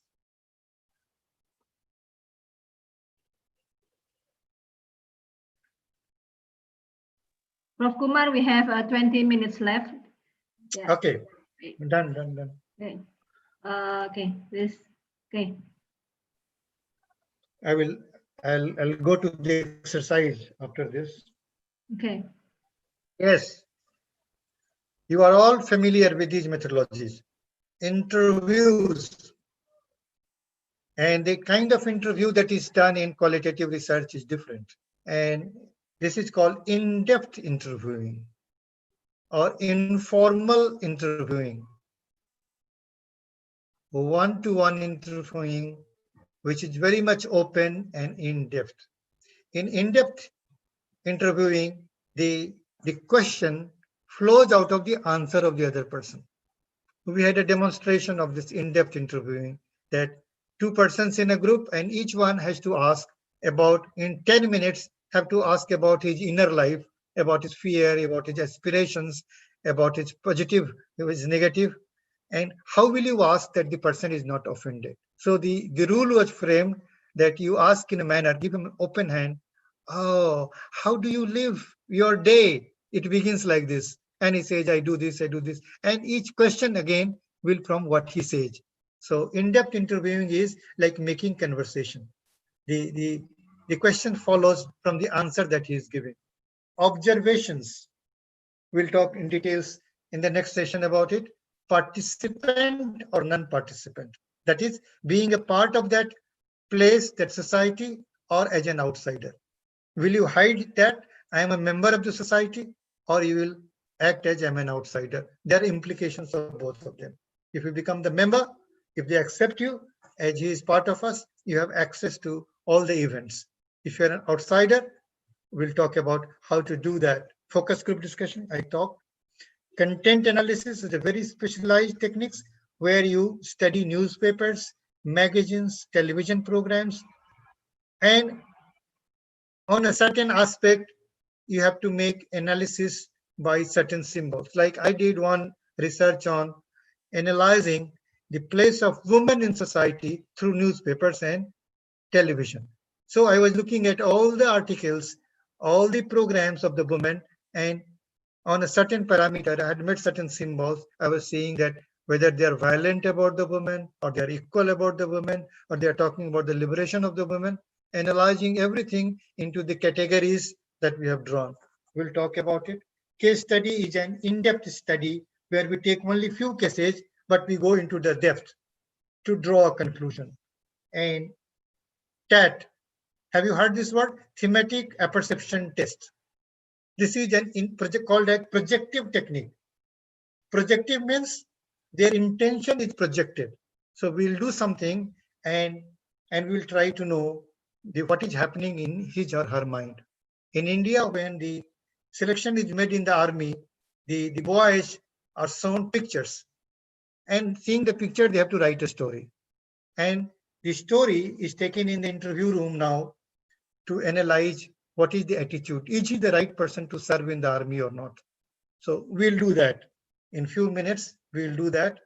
Speaker 2: Prof. Kumar, we have 20 minutes left.
Speaker 1: Yeah. Okay, done.
Speaker 2: Okay, okay, this, okay.
Speaker 1: I'll go to the exercise after this.
Speaker 2: Okay.
Speaker 1: Yes, you are all familiar with these methodologies. Interviews, and the kind of interview that is done in qualitative research is different. And this is called in-depth interviewing or informal interviewing, one-to-one interviewing, which is very much open and in-depth. In in-depth interviewing, the question flows out of the answer of the other person. We had a demonstration of this in-depth interviewing that two persons in a group and each one has to ask about, in 10 minutes, have to ask about his inner life, about his fear, about his aspirations, about his positive, his negative, and how will you ask that the person is not offended? So the rule was framed that you ask in a manner, give him an open hand. Oh, how do you live your day? It begins like this. And he says, I do this, I do this. And each question again will from what he says. So in-depth interviewing is like making conversation. The question follows from the answer that he is giving. Observations. We'll talk in details in the next session about it. Participant or non-participant. That is being a part of that place, that society, or as an outsider. Will you hide that I am a member of the society, or you will act as I'm an outsider? There are implications of both of them. If you become the member, if they accept you as he is part of us, you have access to all the events. If you're an outsider, we'll talk about how to do that. Focus group discussion, I talked. Content analysis is a very specialized techniques where you study newspapers, magazines, television programs, and on a certain aspect, you have to make analysis by certain symbols. Like I did one research on analyzing the place of women in society through newspapers and television. So I was looking at all the articles, all the programs of the women, and on a certain parameter, I had made certain symbols. I was seeing that whether they are violent about the women, or they are equal about the women, or they are talking about the liberation of the women, analyzing everything into the categories that we have drawn. We'll talk about it. Case study is an in-depth study where we take only few cases, but we go into the depth to draw a conclusion. And TAT, have you heard this word? Thematic apperception test. This is an project called a projective technique. Projective means their intention is projected. So we'll do something and we'll try to know what is happening in his or her mind. In India, when the selection is made in the army, the boys are shown pictures. And seeing the picture, they have to write a story. And the story is taken in the interview room now to analyze what is the attitude. Is he the right person to serve in the army or not? So we'll do that. In few minutes, we'll do that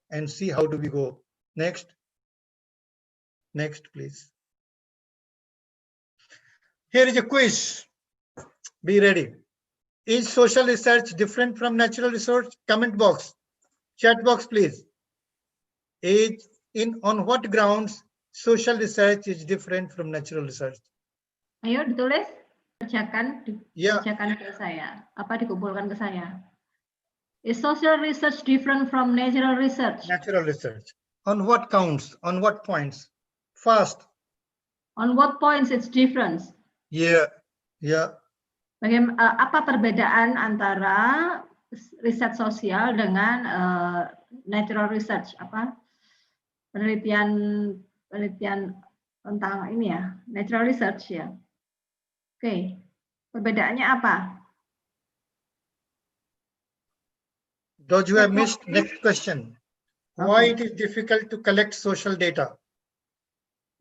Speaker 1: and see how do we go. Next. Next, please. Here is a quiz. Be ready. Is social research different from natural research? Comment box. Chat box, please. On what grounds social research is different from natural research?
Speaker 2: Ayo ditulis, bacakan ke saya. Apa dikumpulkan ke saya? Is social research different from natural research?
Speaker 1: Natural research. On what counts? On what points? Fast.
Speaker 2: On what points it's different?
Speaker 1: Yeah.
Speaker 2: Apa perbedaan antara riset sosial dengan natural research? Apa penelitian tentang ini ya, natural research ya. Oke, perbedaannya apa?
Speaker 1: Those who have missed, next question. Why it is difficult to collect social data?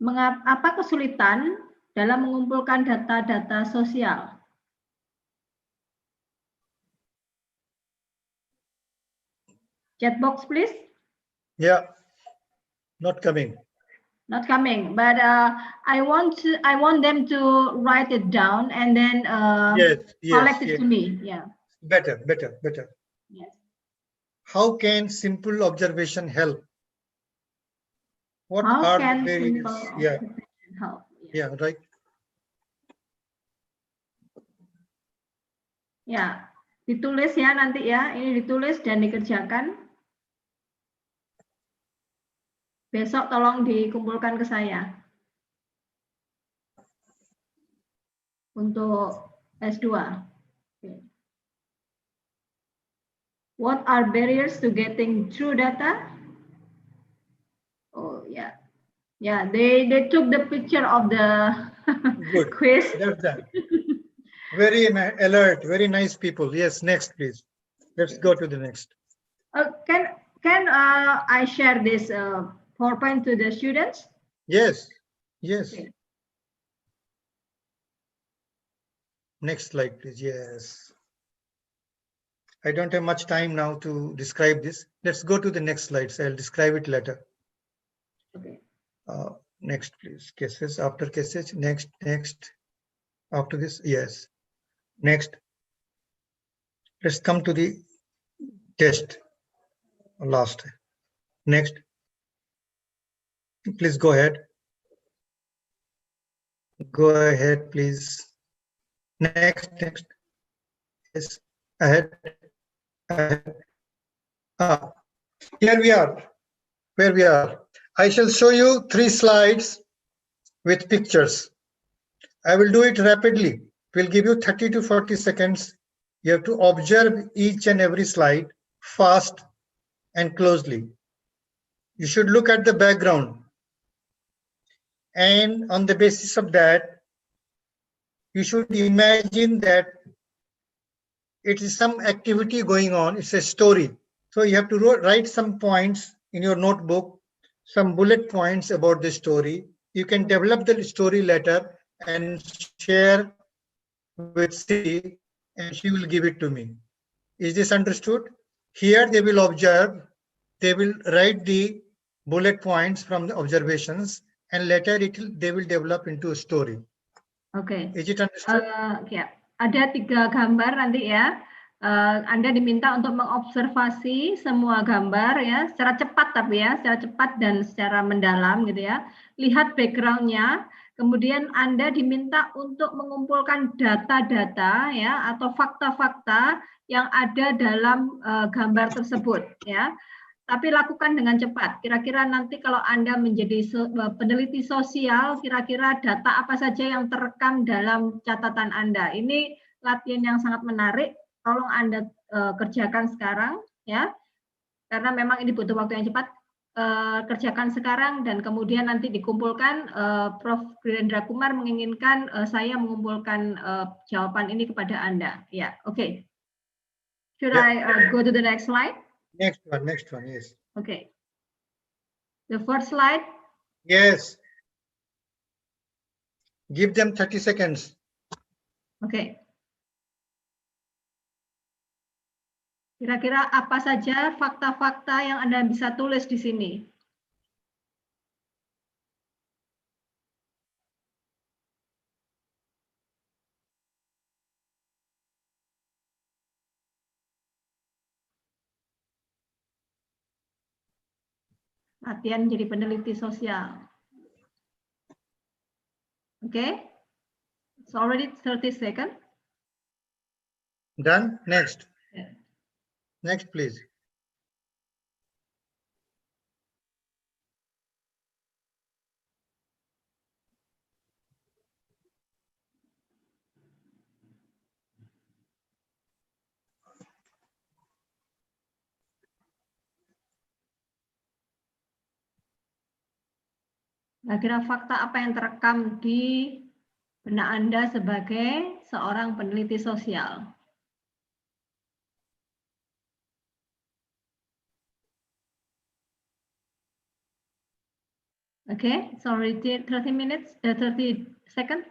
Speaker 2: Apa kesulitan dalam mengumpulkan data-data sosial? Chat box, please.
Speaker 1: Yeah, not coming.
Speaker 2: Not coming, but I want them to write it down and then collect it to me. Yeah.
Speaker 1: Better.
Speaker 2: Yes.
Speaker 1: How can simple observation help? What
Speaker 2: How
Speaker 1: are
Speaker 2: can
Speaker 1: the
Speaker 2: simple
Speaker 1: various?
Speaker 2: observation help?
Speaker 1: Yeah, right.
Speaker 2: Ya, ditulis ya nanti ya. Ini ditulis dan dikerjakan. Besok tolong dikumpulkan ke saya. Untuk S2. Okay. What are barriers to getting true data? Oh yeah. Yeah, they took the picture of the
Speaker 1: Good.
Speaker 2: quiz.
Speaker 1: That's done. Very alert, very nice people. Yes, next, please. Let's go to the next.
Speaker 2: Can I share this PowerPoint to the students?
Speaker 1: Yes.
Speaker 2: Okay.
Speaker 1: Next slide, please. Yes. I don't have much time now to describe this. Let's go to the next slides. I'll describe it later.
Speaker 2: Okay.
Speaker 1: Next, please. Cases, after cases. Next. After this, yes. Next. Let's come to the test. Last. Next. Please go ahead. Go ahead, please. Next. Yes. Ahead. Here we are. Where we are. I shall show you 3 slides with pictures. I will do it rapidly. We'll give you 30 to 40 seconds. You have to observe each and every slide fast and closely. You should look at the background. And on the basis of that, you should imagine that it is some activity going on. It's a story. So you have to write some points in your notebook, some bullet points about the story. You can develop the story later and share with C, and she will give it to me. Is this understood? Here they will observe, they will write the bullet points from the observations, and later they will develop into a story.
Speaker 2: Okay.
Speaker 1: Is it understood?
Speaker 2: Ya, ada 3 gambar nanti ya. Anda diminta untuk mengobservasi semua gambar ya, secara cepat tapi ya, secara cepat dan secara mendalam gitu ya. Lihat backgroundnya, kemudian Anda diminta untuk mengumpulkan data-data ya atau fakta-fakta yang ada dalam gambar tersebut ya. Tapi lakukan dengan cepat. Kira-kira nanti kalau Anda menjadi peneliti sosial, kira-kira data apa saja yang terekam dalam catatan Anda. Ini latihan yang sangat menarik. Tolong Anda kerjakan sekarang, ya. Karena memang ini butuh waktu yang cepat. Kerjakan sekarang dan kemudian nanti dikumpulkan. Prof. Grirendra Kumar menginginkan saya mengumpulkan jawaban ini kepada Anda. Ya, oke. Should I go to the next slide?
Speaker 1: Next one, yes.
Speaker 2: Okay. The first slide.
Speaker 1: Yes. Give them 30 seconds.
Speaker 2: Okay. Kira-kira apa saja fakta-fakta yang Anda bisa tulis di sini? Latihan menjadi peneliti sosial. Okay. It's already 30 seconds.
Speaker 1: Done. Next.
Speaker 2: Yeah.
Speaker 1: Next, please.
Speaker 2: Kira-kira fakta apa yang terekam di benak Anda sebagai seorang peneliti sosial? Okay, it's already 30 minutes, 30 seconds.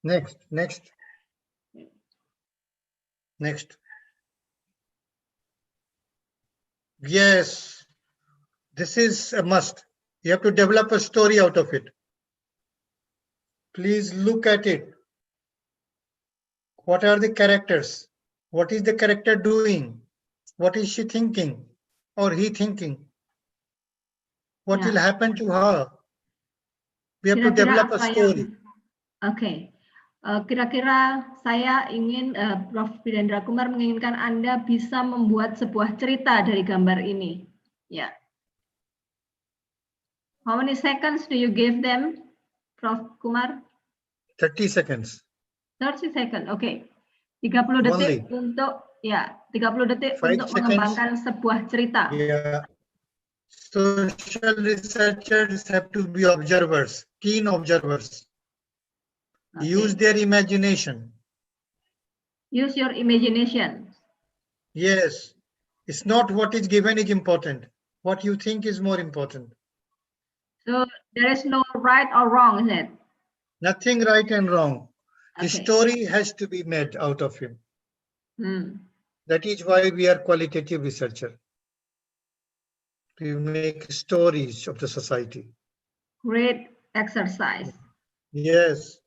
Speaker 1: Next. Yes, this is a must. You have to develop a story out of it. Please look at it. What are the characters? What is the character doing? What is she thinking or he thinking? What will happen to her? We have to develop a story.
Speaker 2: Oke. Kira-kira saya ingin, Prof. Bidendra Kumar menginginkan Anda bisa membuat sebuah cerita dari gambar ini. Ya. How many seconds do you give them, Prof. Kumar?
Speaker 1: 30 seconds.
Speaker 2: 30 seconds, oke. 30 detik untuk, 30 detik untuk mengembangkan sebuah cerita.
Speaker 1: Yeah. Social researchers have to be observers, keen observers. Okay. Use their imagination.
Speaker 2: Use your imagination.
Speaker 1: Yes. It's not what is given is important. What you think is more important.
Speaker 2: So there is no right or wrong, is it?
Speaker 1: Nothing right and wrong.
Speaker 2: Okay.
Speaker 1: The story has to be made out of him. That is why we are qualitative researcher. We make stories of the society.
Speaker 2: Great exercise.
Speaker 1: Yes.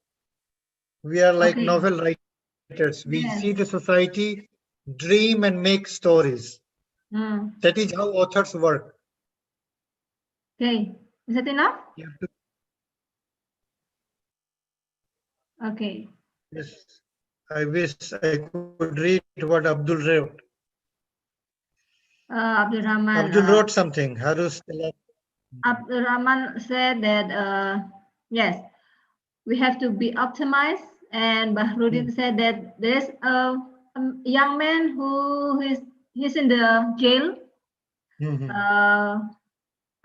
Speaker 1: We are like novel writers. We see the society, dream and make stories. That is how authors work.
Speaker 2: Okay. Is that enough? Okay.
Speaker 1: Yes. I wish I could read what Abdul wrote.
Speaker 2: Abdul Rahman.
Speaker 1: Abdul wrote something.
Speaker 2: Abdul Rahman said that, yes, we have to be optimized. And Bahrudin said that there's a young man who he's in the jail.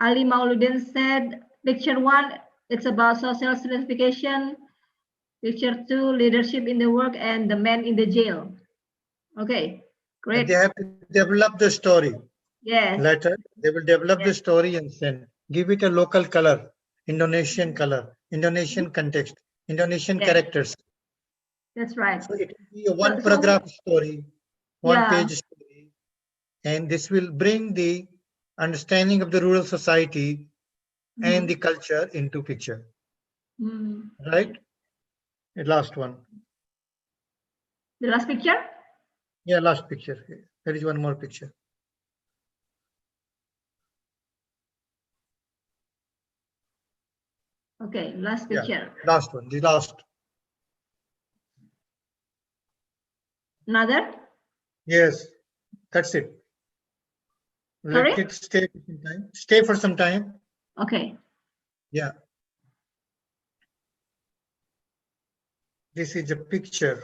Speaker 2: Ali Mauludin said, picture 1, it's about social stratification. Picture 2, leadership in the work and the man in the jail. Okay, great.
Speaker 1: And they have to develop the story.
Speaker 2: Yes.
Speaker 1: Later, they will develop the story and send. Give it a local color, Indonesian color, Indonesian context, Indonesian characters.
Speaker 2: That's right.
Speaker 1: So it will be a one paragraph story, one page story, and this will bring the understanding of the rural society and the culture into picture. Right? The last one.
Speaker 2: The last picture?
Speaker 1: Yeah, last picture. There is one more picture.
Speaker 2: Okay, last picture.
Speaker 1: Yeah, last one, the last.
Speaker 2: Another?
Speaker 1: Yes, that's it. Let it stay for some time. Stay for some time.
Speaker 2: Okay.
Speaker 1: Yeah. This is a picture.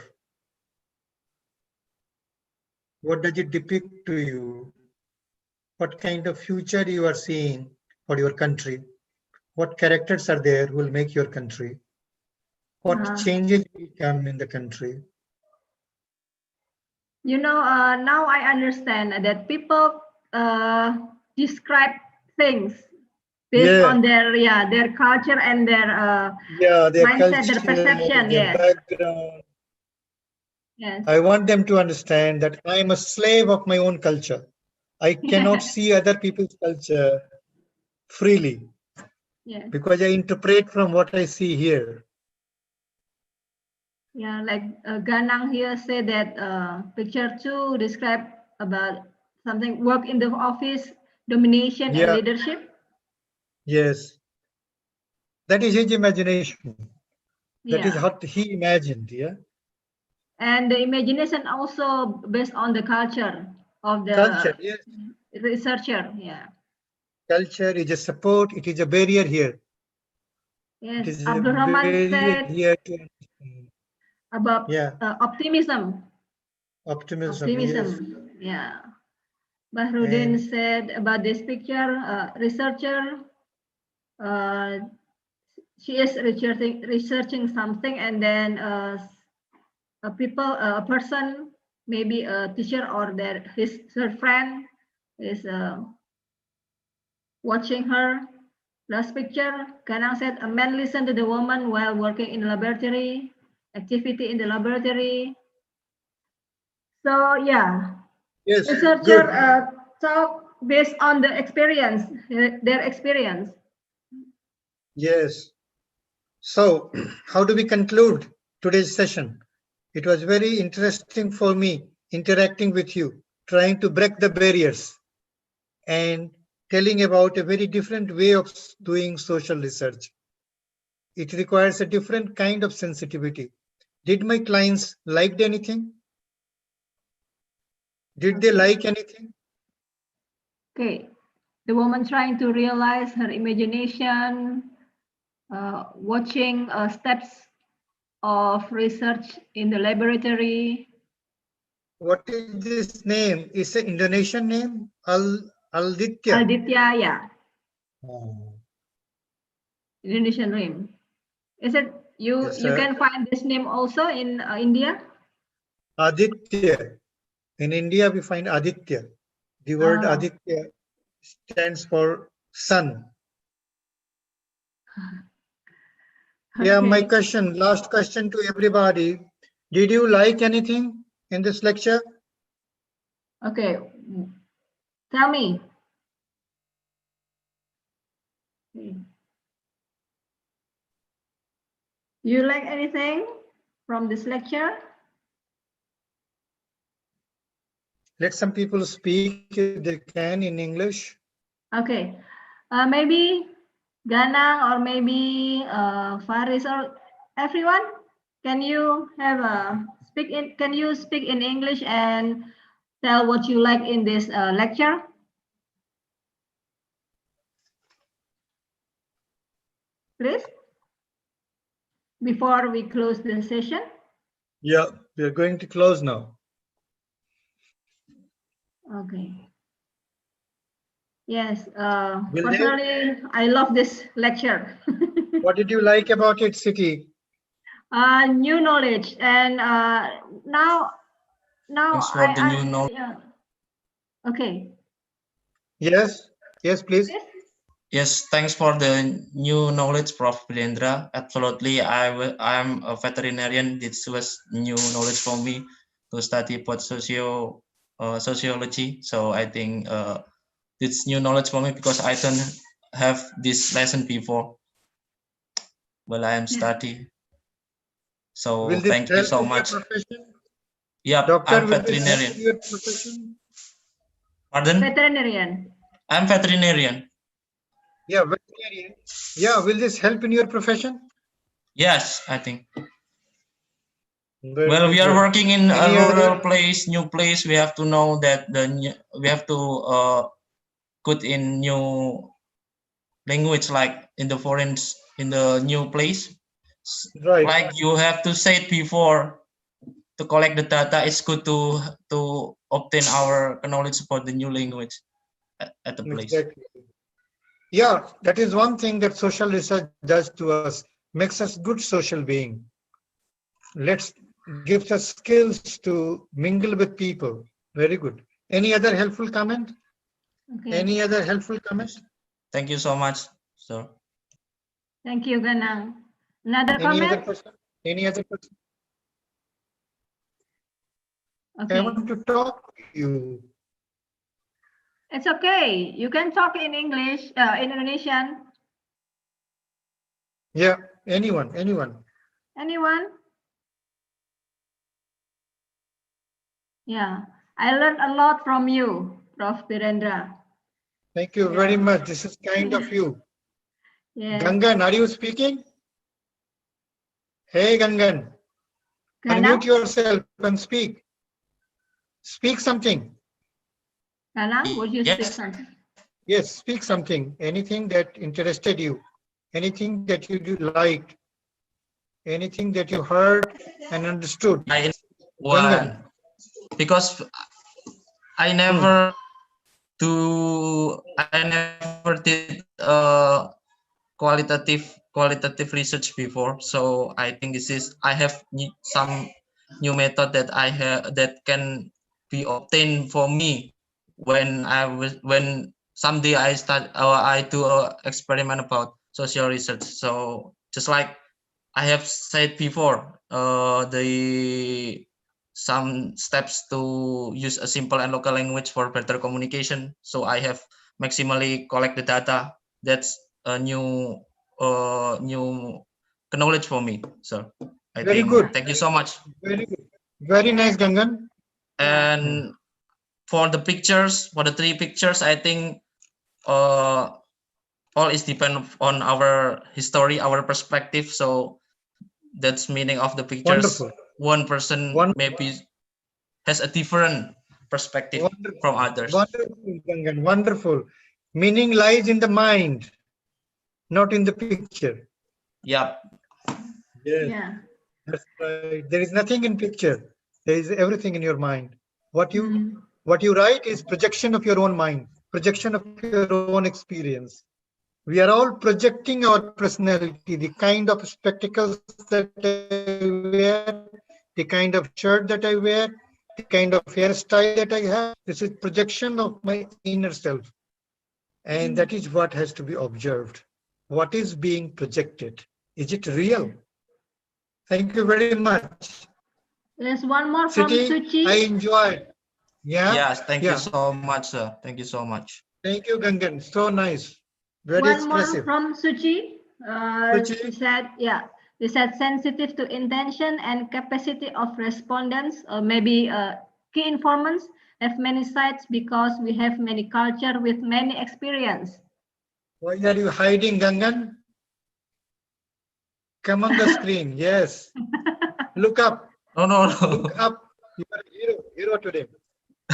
Speaker 1: What does it depict to you? What kind of future you are seeing for your country? What characters are there who will make your country? What changes will come in the country?
Speaker 2: You know, now I understand that people describe things based on their culture and their
Speaker 1: their
Speaker 2: mindset,
Speaker 1: culture,
Speaker 2: their perception,
Speaker 1: their background.
Speaker 2: Yes.
Speaker 1: I want them to understand that I am a slave of my own culture. I cannot see other people's culture freely because I interpret from what I see here.
Speaker 2: Yeah, like Ganang here said that picture 2 describe about something work in the office, domination and leadership.
Speaker 1: Yes, that is his imagination. That is what he imagined.
Speaker 2: And the imagination also based on the culture of the researcher.
Speaker 1: Culture is a support. It is a barrier here.
Speaker 2: Yes, Abdul Rahman said
Speaker 1: here
Speaker 2: about optimism.
Speaker 1: Optimism.
Speaker 2: Yeah. Bahrudin said about this picture, researcher, she is researching something, and then a person, maybe a teacher or her friend is watching her. Last picture, Ganang said, a man listened to the woman while working in the laboratory, activity in the laboratory. So yeah, researcher talk based on the experience, their experience.
Speaker 1: Yes. So, how do we conclude today's session? It was very interesting for me interacting with you, trying to break the barriers and telling about a very different way of doing social research. It requires a different kind of sensitivity. Did my clients like anything? Did they like anything?
Speaker 2: Okay. The woman trying to realize her imagination, watching steps of research in the laboratory.
Speaker 1: What is this name? Is an Indonesian name? Alditya.
Speaker 2: Alditya, yeah.
Speaker 1: Oh.
Speaker 2: Indonesian name. Is it you?
Speaker 1: Yes,
Speaker 2: you can find this name also in India.
Speaker 1: Aditya. In India, we find Aditya. The word Aditya stands for sun.
Speaker 2: Okay.
Speaker 1: Yeah, my question, last question to everybody. Did you like anything in this lecture?
Speaker 2: Okay. Tell me. You like anything from this lecture?
Speaker 1: Let some people speak if they can in English.
Speaker 2: Okay. Maybe Ganang or maybe Faris or everyone. Can you have speak in? Can you speak in English and tell what you like in this lecture? Please. Before we close the session.
Speaker 1: Yeah, we are going to close now.
Speaker 2: Okay. Yes. Personally, I love this lecture.
Speaker 1: What did you like about it, Siti?
Speaker 2: New knowledge, and now
Speaker 5: Thanks for the new knowledge.
Speaker 2: yeah. Okay.
Speaker 1: Yes, yes, please.
Speaker 5: Yes, thanks for the new knowledge, Prof. Bilendra. Absolutely, I'm a veterinarian. This was new knowledge for me to study about sociology. So I think it's new knowledge for me because I don't have this lesson before while I am studying. So thank you so much. Yeah,
Speaker 1: Doctor,
Speaker 5: I'm veterinarian.
Speaker 1: Your profession?
Speaker 5: Pardon?
Speaker 2: Veterinarian.
Speaker 5: I'm veterinarian.
Speaker 1: Yeah, veterinarian. Yeah, will this help in your profession?
Speaker 5: Yes, I think.
Speaker 1: Very
Speaker 5: well, we are
Speaker 1: good.
Speaker 5: working in a
Speaker 1: Any
Speaker 5: rural
Speaker 1: other?
Speaker 5: place, new place. We have to know that we have to put in new language, like in the foreign, in the new place.
Speaker 1: Right.
Speaker 5: Like you have to say it before to collect the data. It's good to obtain our knowledge about the new language at the place.
Speaker 1: Exactly. Yeah, that is one thing that social research does to us, makes us good social being. Gives us skills to mingle with people. Very good. Any other helpful comment?
Speaker 2: Okay.
Speaker 1: Any other helpful comments?
Speaker 5: Thank you so much, sir.
Speaker 2: Thank you, Ganang. Another
Speaker 1: Any
Speaker 2: comment?
Speaker 1: other person? Any other person?
Speaker 2: Okay.
Speaker 1: I want to talk to you.
Speaker 2: It's okay. You can talk in English, in Indonesian.
Speaker 1: Yeah, anyone.
Speaker 2: Anyone? Yeah, I learned a lot from you, Prof. Birendra.
Speaker 1: Thank you very much. This is kind of you.
Speaker 2: Yes.
Speaker 1: Gangan, are you speaking? Hey, Gangan. Unmute yourself and speak. Speak something.
Speaker 2: Ganang, would you speak something?
Speaker 1: Yes, speak something. Anything that interested you. Anything that you liked. Anything that you heard and understood.
Speaker 5: Gangan. Because I never did qualitative research before, so I think I have some new method that that can be obtained for me when someday I do an experiment about social research. So just like I have said before, the some steps to use a simple and local language for better communication. So I have maximally collect the data. That's a new knowledge for me. So I
Speaker 1: Very
Speaker 5: think
Speaker 1: good.
Speaker 5: thank you so much.
Speaker 1: Very good. Very nice, Gangan.
Speaker 5: And for the pictures, for the 3 pictures, I think all is depend on our history, our perspective. So that's meaning of the pictures.
Speaker 1: Wonderful.
Speaker 5: One person
Speaker 1: Wonderful.
Speaker 5: maybe has a different perspective from others.
Speaker 1: Wonderful, Gangan. Wonderful. Meaning lies in the mind, not in the picture.
Speaker 5: Yeah.
Speaker 1: Yes.
Speaker 2: Yeah.
Speaker 1: That's right. There is nothing in picture. There is everything in your mind. What you write is projection of your own mind, projection of your own experience. We are all projecting our personality, the kind of spectacles that I wear, the kind of shirt that I wear, the kind of hairstyle that I have. This is projection of my inner self. And that is what has to be observed. What is being projected? Is it real? Thank you very much.
Speaker 2: There's one more from
Speaker 1: Siti,
Speaker 2: Suchi.
Speaker 1: I enjoyed. Yeah.
Speaker 5: Yes, thank you so much, sir. Thank you so much.
Speaker 1: Thank you, Gangan. So nice. Very
Speaker 2: One
Speaker 1: expressive.
Speaker 2: more from Suchi.
Speaker 1: Suchi.
Speaker 2: She said, they said sensitive to intention and capacity of respondents, or maybe key informants have many sides because we have many culture with many experience.
Speaker 1: Why are you hiding, Gangan? Come on the screen. Yes. Look up.
Speaker 5: No.
Speaker 1: Look up. You are a hero today.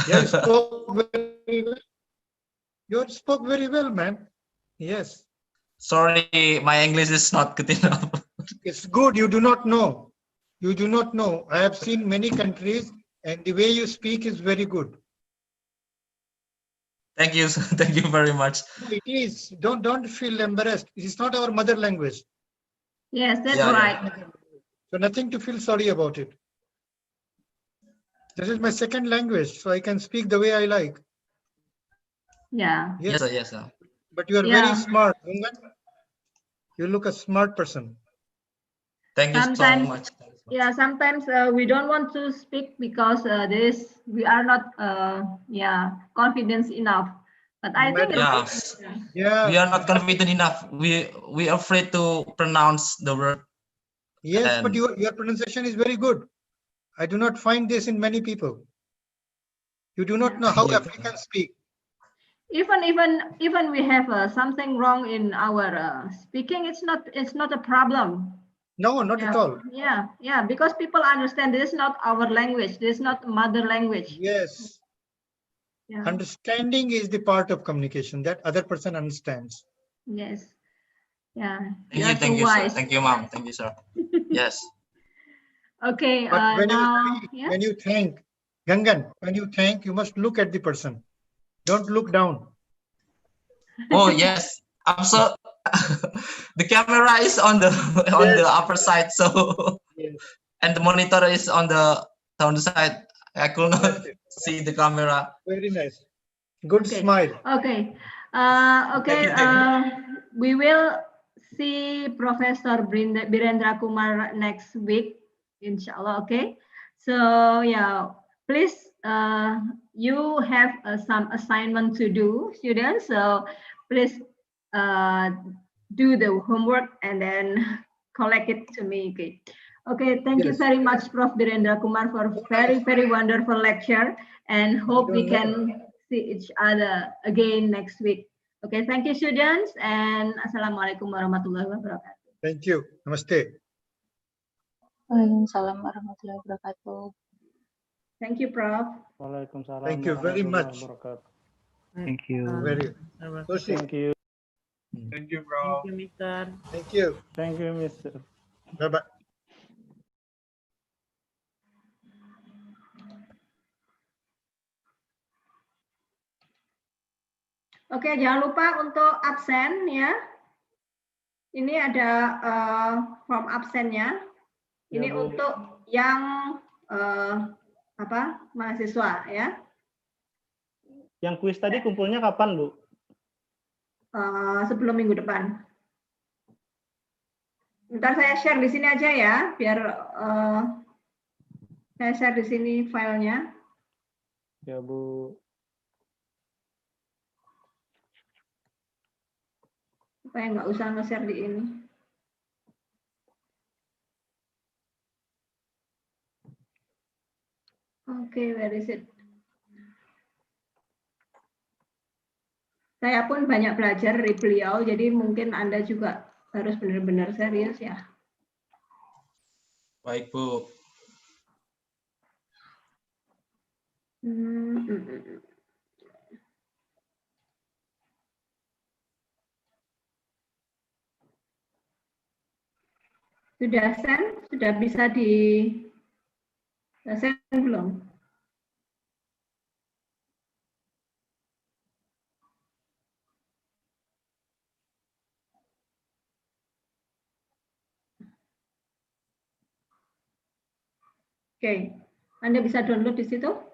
Speaker 1: Yeah, you spoke very well. You spoke very well, man. Yes.
Speaker 5: Sorry, my English is not good enough.
Speaker 1: It's good. You do not know. You do not know. I have seen many countries, and the way you speak is very good.
Speaker 5: Thank you. Thank you very much.
Speaker 1: No, it is. Don't feel embarrassed. It is not our mother language.
Speaker 2: Yes, that's right.
Speaker 1: Yeah. So nothing to feel sorry about it. This is my second language, so I can speak the way I like.
Speaker 2: Yeah.
Speaker 5: Yes, sir. Yes, sir.
Speaker 1: But you are very smart, Gangan. You look a smart person.
Speaker 5: Thank you so much.
Speaker 2: Yeah, sometimes we don't want to speak because we are not confident enough. But I think
Speaker 5: we are not confident enough. We are afraid to pronounce the word.
Speaker 1: Yes, but your pronunciation is very good. I do not find this in many people. You do not know how Africans speak.
Speaker 2: Even we have something wrong in our speaking, it's not a problem.
Speaker 1: No, not at all.
Speaker 2: Yeah, because people understand this is not our language. This is not mother language.
Speaker 1: Yes. Yeah. Understanding is the part of communication that other person understands.
Speaker 2: Yes. Yeah.
Speaker 5: Thank you, sir. Thank you, ma'am. Thank you, sir. Yes.
Speaker 2: Okay.
Speaker 1: But when you thank, Gangan, when you thank, you must look at the person. Don't look down.
Speaker 5: Oh yes. I'm so the camera is on the upper side, so and the monitor is on the side. I could not see the camera.
Speaker 1: Very nice. Good smile.
Speaker 2: Okay. We will see Professor Birendra Kumar next week, inshallah. Okay. So yeah, please, you have some assignment to do, students. So please do the homework and then collect it to me. Okay, thank you very much, Prof. Birendra Kumar, for very, very wonderful lecture, and hope we can see each other again next week. Okay, thank you, students, and Assalamualaikum warahmatullahi wabarakatuh.
Speaker 1: Thank you. Namaste.
Speaker 6: Waalaikumsalam warahmatullahi wabarakatuh.
Speaker 2: Thank you, Prof.
Speaker 7: Waalaikumsalam.
Speaker 1: Thank you very much.
Speaker 4: Thank you.
Speaker 7: Thank you.
Speaker 1: Thank you, bro.
Speaker 8: Thank you, Mister.
Speaker 1: Thank you.
Speaker 7: Thank you, Mister.
Speaker 1: Bye-bye.
Speaker 2: Oke, jangan lupa untuk absen ya. Ini ada form absennya. Ini untuk yang mahasiswa ya.
Speaker 7: Yang kuis tadi kumpulnya kapan, Bu?
Speaker 2: Sebelum minggu depan. Ntar saya share di sini aja ya, biar Saya share di sini filenya.
Speaker 7: Ya, Bu.
Speaker 2: Supaya nggak usah nge-share di ini. Oke, where is it? Saya pun banyak belajar dari beliau, jadi mungkin Anda juga harus benar-benar serius ya.
Speaker 5: Baik, Bu.
Speaker 2: Sudah send? Sudah bisa di send belum? Oke, Anda bisa download di situ?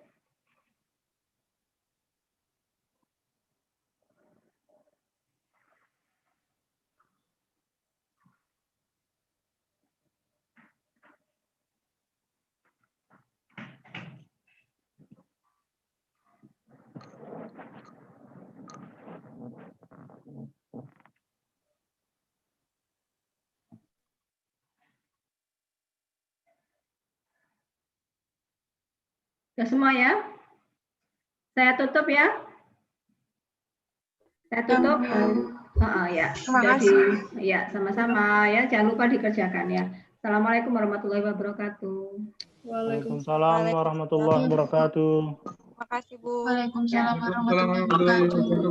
Speaker 2: Ya semua ya? Saya tutup ya? Saya tutup. Ya, sudah ya sama-sama ya. Jangan lupa dikerjakan ya. Assalamualaikum warahmatullahi wabarakatuh.
Speaker 7: Waalaikumsalam warahmatullahi wabarakatuh.
Speaker 6: Terima kasih, Bu.
Speaker 2: Waalaikumsalam
Speaker 1: warahmatullahi wabarakatuh.